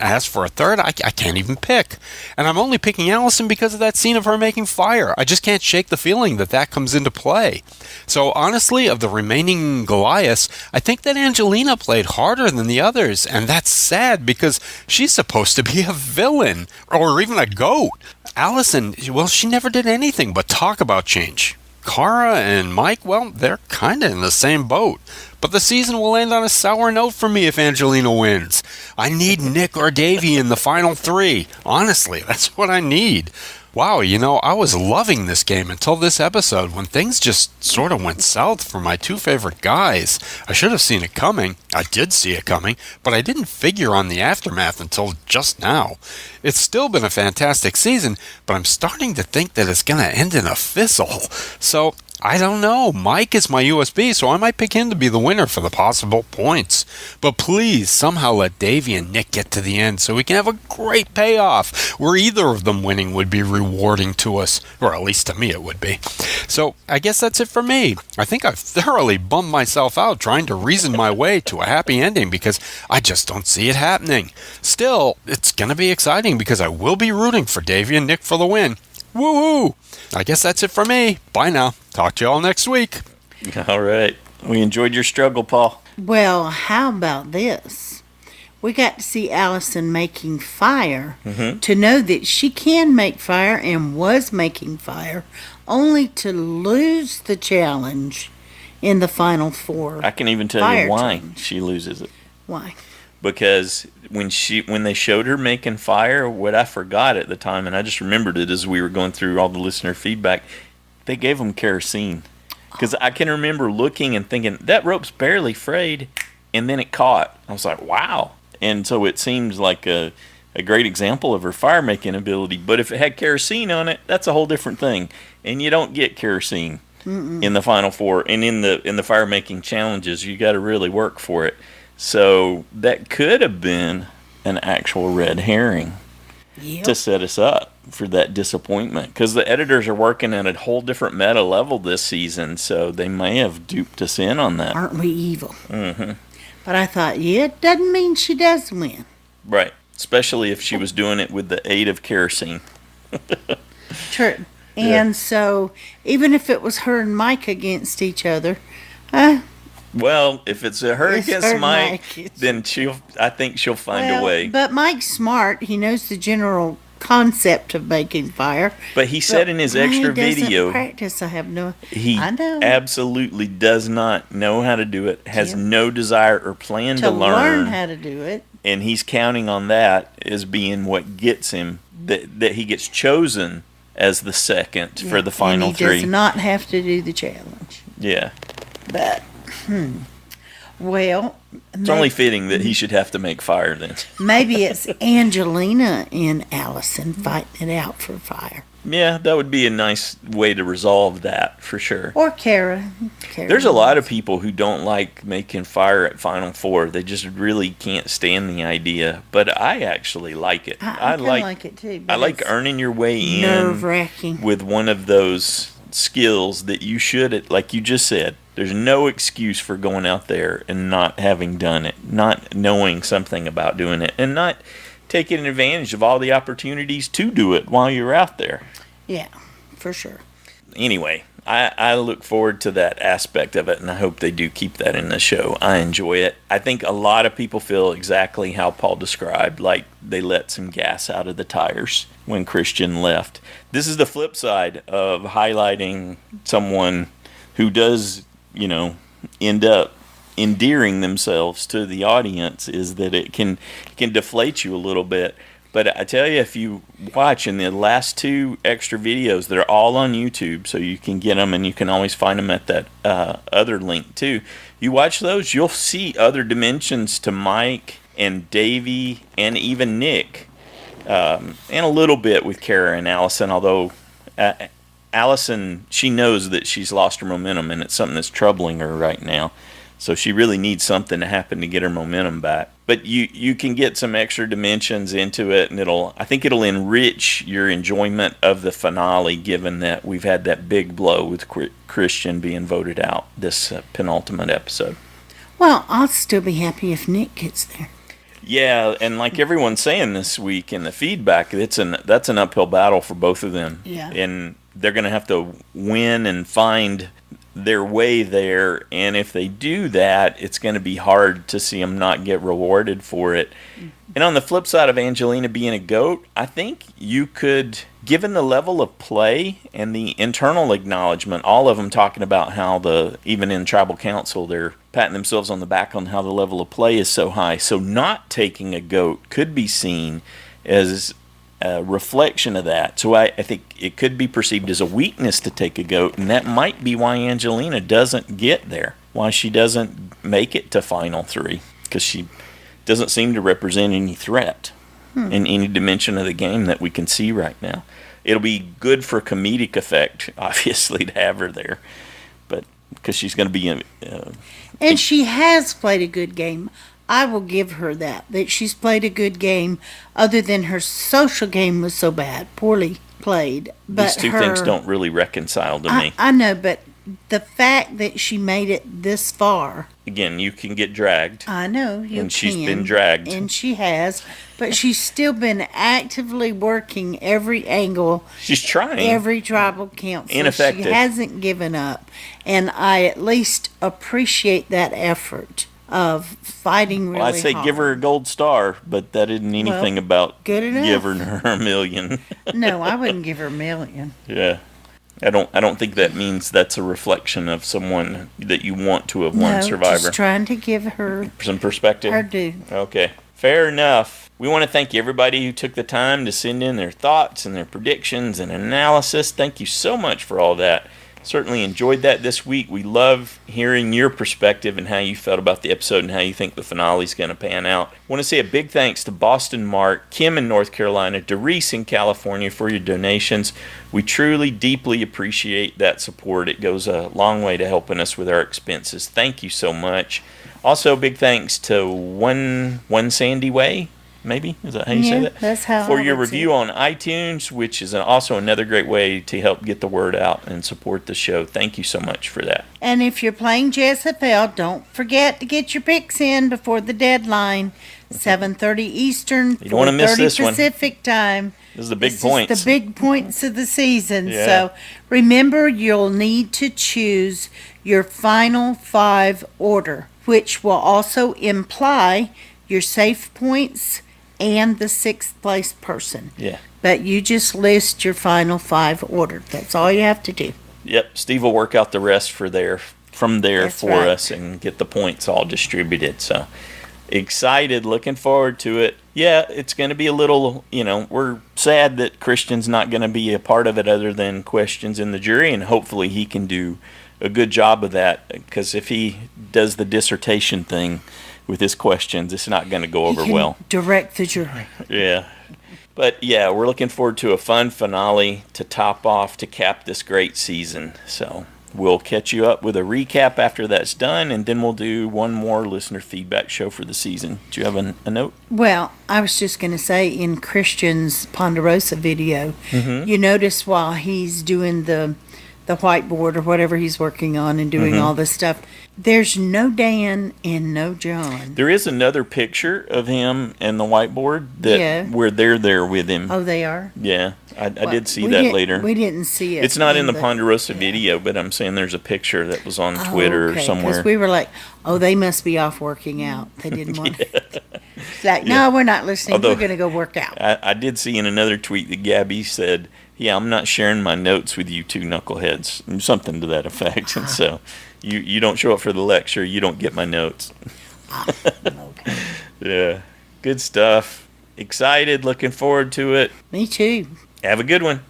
Speaker 16: as for a third, I can't even pick. And I'm only picking Allison because of that scene of her making fire. I just can't shake the feeling that comes into play. So honestly, of the remaining Goliaths, I think that Angelina played harder than the others. And that's sad because she's supposed to be a villain or even a goat. Allison, well, she never did anything but talk about change. Cara and Mike, well, they're kind of in the same boat. But the season will end on a sour note for me if Angelina wins. I need Nick or Davy in the final 3. Honestly, that's what I need. Wow, I was loving this game until this episode when things just sort of went south for my 2 favorite guys. I should have seen it coming. I did see it coming, but I didn't figure on the aftermath until just now. It's still been a fantastic season, but I'm starting to think that it's going to end in a fizzle. So I don't know. Mike is my USB, so I might pick him to be the winner for the possible points. But please, somehow let Davy and Nick get to the end so we can have a great payoff where either of them winning would be rewarding to us, or at least to me it would be. So I guess that's it for me. I think I've thoroughly bummed myself out trying to reason my way to a happy ending because I just don't see it happening. Still, it's going to be exciting because I will be rooting for Davy and Nick for the win. Woohoo! I guess that's it for me. Bye now. Talk to you all next week.
Speaker 2: All right. We enjoyed your struggle, Paul.
Speaker 1: Well, how about this? We got to see Allison making fire, to know that she can make fire and was making fire, only to lose the challenge in the final 4.
Speaker 2: I can even tell you why she loses it.
Speaker 1: Why?
Speaker 2: Because when they showed her making fire, what I forgot at the time, and I just remembered it as we were going through all the listener feedback, they gave them kerosene. Because I can remember looking and thinking, that rope's barely frayed, and then it caught. I was like, wow. And so it seems like a great example of her fire-making ability. But if it had kerosene on it, that's a whole different thing. And you don't get kerosene in the final 4. And in the fire-making challenges, you got to really work for it. So that could have been an actual red herring to set us up. for that disappointment, because the editors are working at a whole different meta level this season, so they may have duped us in on that.
Speaker 1: Aren't we evil?
Speaker 2: Mm-hmm.
Speaker 1: But I thought, yeah, it doesn't mean she does win.
Speaker 2: Right. Especially if she was doing it with the aid of kerosene.
Speaker 1: True. And so, even if it was her and Mike against each other,
Speaker 2: well, if it's her against Mike, then I think she'll find a way.
Speaker 1: But Mike's smart. He knows the general concept of making fire.
Speaker 2: But he said in his extra video,
Speaker 1: practice. I have no.
Speaker 2: He
Speaker 1: I know.
Speaker 2: absolutely does not know how to do it. Has no desire or plan to
Speaker 1: learn how to do it.
Speaker 2: And he's counting on that as being what gets him that he gets chosen as the second for the final
Speaker 1: and he
Speaker 2: three.
Speaker 1: Does not have to do the challenge.
Speaker 2: Yeah.
Speaker 1: But well,
Speaker 2: it's only fitting that he should have to make fire then. Maybe
Speaker 1: it's Angelina and Allison fighting it out for fire.
Speaker 2: Yeah, that would be a nice way to resolve that for sure.
Speaker 1: Or Kara.
Speaker 2: There's a lot of people who don't like making fire at Final Four. They just really can't stand the idea. But I actually like it.
Speaker 1: I like it too.
Speaker 2: I like earning your way in
Speaker 1: nerve-wracking
Speaker 2: with one of those skills that you should, like you just said. There's no excuse for going out there and not having done it, not knowing something about doing it, and not taking advantage of all the opportunities to do it while you're out there.
Speaker 1: Yeah, for sure.
Speaker 2: Anyway, I look forward to that aspect of it, and I hope they do keep that in the show. I enjoy it. I think a lot of people feel exactly how Paul described, like they let some gas out of the tires when Christian left. This is the flip side of highlighting someone who does, end up endearing themselves to the audience, is that it can deflate you a little bit. But I tell you, if you watch in the last two extra videos, they're all on YouTube, so you can get them, and you can always find them at that other link too. You watch those, you'll see other dimensions to Mike and Davey and even Nick, and a little bit with Kara and Allison, although Allison, she knows that she's lost her momentum, and it's something that's troubling her right now. So she really needs something to happen to get her momentum back. But you can get some extra dimensions into it, and I think it'll enrich your enjoyment of the finale, given that we've had that big blow with Christian being voted out this penultimate episode.
Speaker 1: Well, I'll still be happy if Nick gets there.
Speaker 2: Yeah, and like everyone's saying this week in the feedback, that's an uphill battle for both of them.
Speaker 1: Yeah.
Speaker 2: And they're going to have to win and find their way there, and if they do that, it's going to be hard to see them not get rewarded for it. And on the flip side of Angelina being a GOAT, I think you could, given the level of play and the internal acknowledgement, all of them talking about how even in tribal council, they're patting themselves on the back on how the level of play is so high. So not taking a GOAT could be seen as a reflection of that. So I think it could be perceived as a weakness to take a GOAT, and that might be why Angelina doesn't get there, why she doesn't make it to Final Three, because she doesn't seem to represent any threat in any dimension of the game that we can see right now. It'll be good for comedic effect, obviously, to have her there, but because she's going to be
Speaker 1: and she has played a good game. I will give her that she's played a good game, other than her social game was so bad, poorly played. But
Speaker 2: these two things don't really reconcile to me.
Speaker 1: I know, but the fact that she made it this far.
Speaker 2: Again, you can get dragged.
Speaker 1: I know,
Speaker 2: and she's been dragged.
Speaker 1: And she has, but she's still been actively working every angle.
Speaker 2: She's trying.
Speaker 1: Every tribal council.
Speaker 2: Ineffective.
Speaker 1: She hasn't given up. And I at least appreciate that effort of fighting really hard.
Speaker 2: I'd say give her a gold star, but that isn't anything about
Speaker 1: good enough.
Speaker 2: Giving her $1 million.
Speaker 1: No, I wouldn't give her $1 million.
Speaker 2: Yeah. I don't think that means that's a reflection of someone that you want to have won Survivor.
Speaker 1: Just trying to give her
Speaker 2: some perspective.
Speaker 1: Her due.
Speaker 2: Okay. Fair enough. We want to thank everybody who took the time to send in their thoughts and their predictions and analysis. Thank you so much for all that. Certainly enjoyed that this week. We love hearing your perspective and how you felt about the episode and how you think the finale is going to pan out. I want to say a big thanks to Boston Mark, Kim in North Carolina, Doris in California for your donations. We truly, deeply appreciate that support. It goes a long way to helping us with our expenses. Thank you so much. Also, big thanks to One Sandy Way, maybe? Is that how you say that?
Speaker 1: That's how
Speaker 2: For
Speaker 1: I
Speaker 2: your
Speaker 1: would say
Speaker 2: review on iTunes, which is also another great way to help get the word out and support the show. Thank you so much for that.
Speaker 1: And if you're playing JSFL, don't forget to get your picks in before the deadline. 7:30 Eastern,
Speaker 2: You don't want to miss
Speaker 1: 4:30
Speaker 2: this one.
Speaker 1: Pacific time.
Speaker 2: This is the big
Speaker 1: This
Speaker 2: points.
Speaker 1: is the big points of the season.
Speaker 2: Yeah.
Speaker 1: So remember, you'll need to choose your final 5 order, which will also imply your safe points and the 6th place person.
Speaker 2: Yeah.
Speaker 1: But you just list your final 5 order. That's all you have to do.
Speaker 2: Yep. Steve will work out the rest from there
Speaker 1: That's
Speaker 2: for
Speaker 1: right.
Speaker 2: us and get the points all distributed. So excited, looking forward to it. Yeah, it's going to be a little, we're sad that Christian's not going to be a part of it other than questions in the jury, and hopefully he can do a good job of that, because if he does the dissertation thing with his questions, it's not going to go over
Speaker 1: You can
Speaker 2: well.
Speaker 1: direct the jury.
Speaker 2: Yeah. But yeah, we're looking forward to a fun finale to top off, to cap this great season. So we'll catch you up with a recap after that's done, and then we'll do one more listener feedback show for the season. Do you have a note?
Speaker 1: Well, I was just going to say, in Christian's Ponderosa video,
Speaker 2: Mhm.
Speaker 1: you notice while he's doing the whiteboard or whatever he's working on and doing
Speaker 2: Mhm.
Speaker 1: all this stuff, there's no Dan and no John.
Speaker 2: There is another picture of him and the whiteboard that
Speaker 1: Yeah.
Speaker 2: where they're there with him.
Speaker 1: Oh, they are?
Speaker 2: Yeah, I
Speaker 1: Well,
Speaker 2: did see
Speaker 1: we
Speaker 2: that
Speaker 1: didn't-
Speaker 2: later.
Speaker 1: we didn't see it
Speaker 2: It's not in the
Speaker 1: the-
Speaker 2: Ponderosa video, but I'm saying there's a picture that was on Twitter or somewhere.
Speaker 1: Because we were like, oh, they must be off working out. They didn't want to. It's like,
Speaker 2: Yeah.
Speaker 1: no, we're not listening.
Speaker 2: Although-
Speaker 1: We're going to go work out.
Speaker 2: I did see in another tweet that Gabby said, "Yeah, I'm not sharing my notes with you two knuckleheads," something to that effect. And so, you don't show up for the lecture, you don't get my notes. Yeah, good stuff. Excited, looking forward to it.
Speaker 1: Me too.
Speaker 2: Have a good one.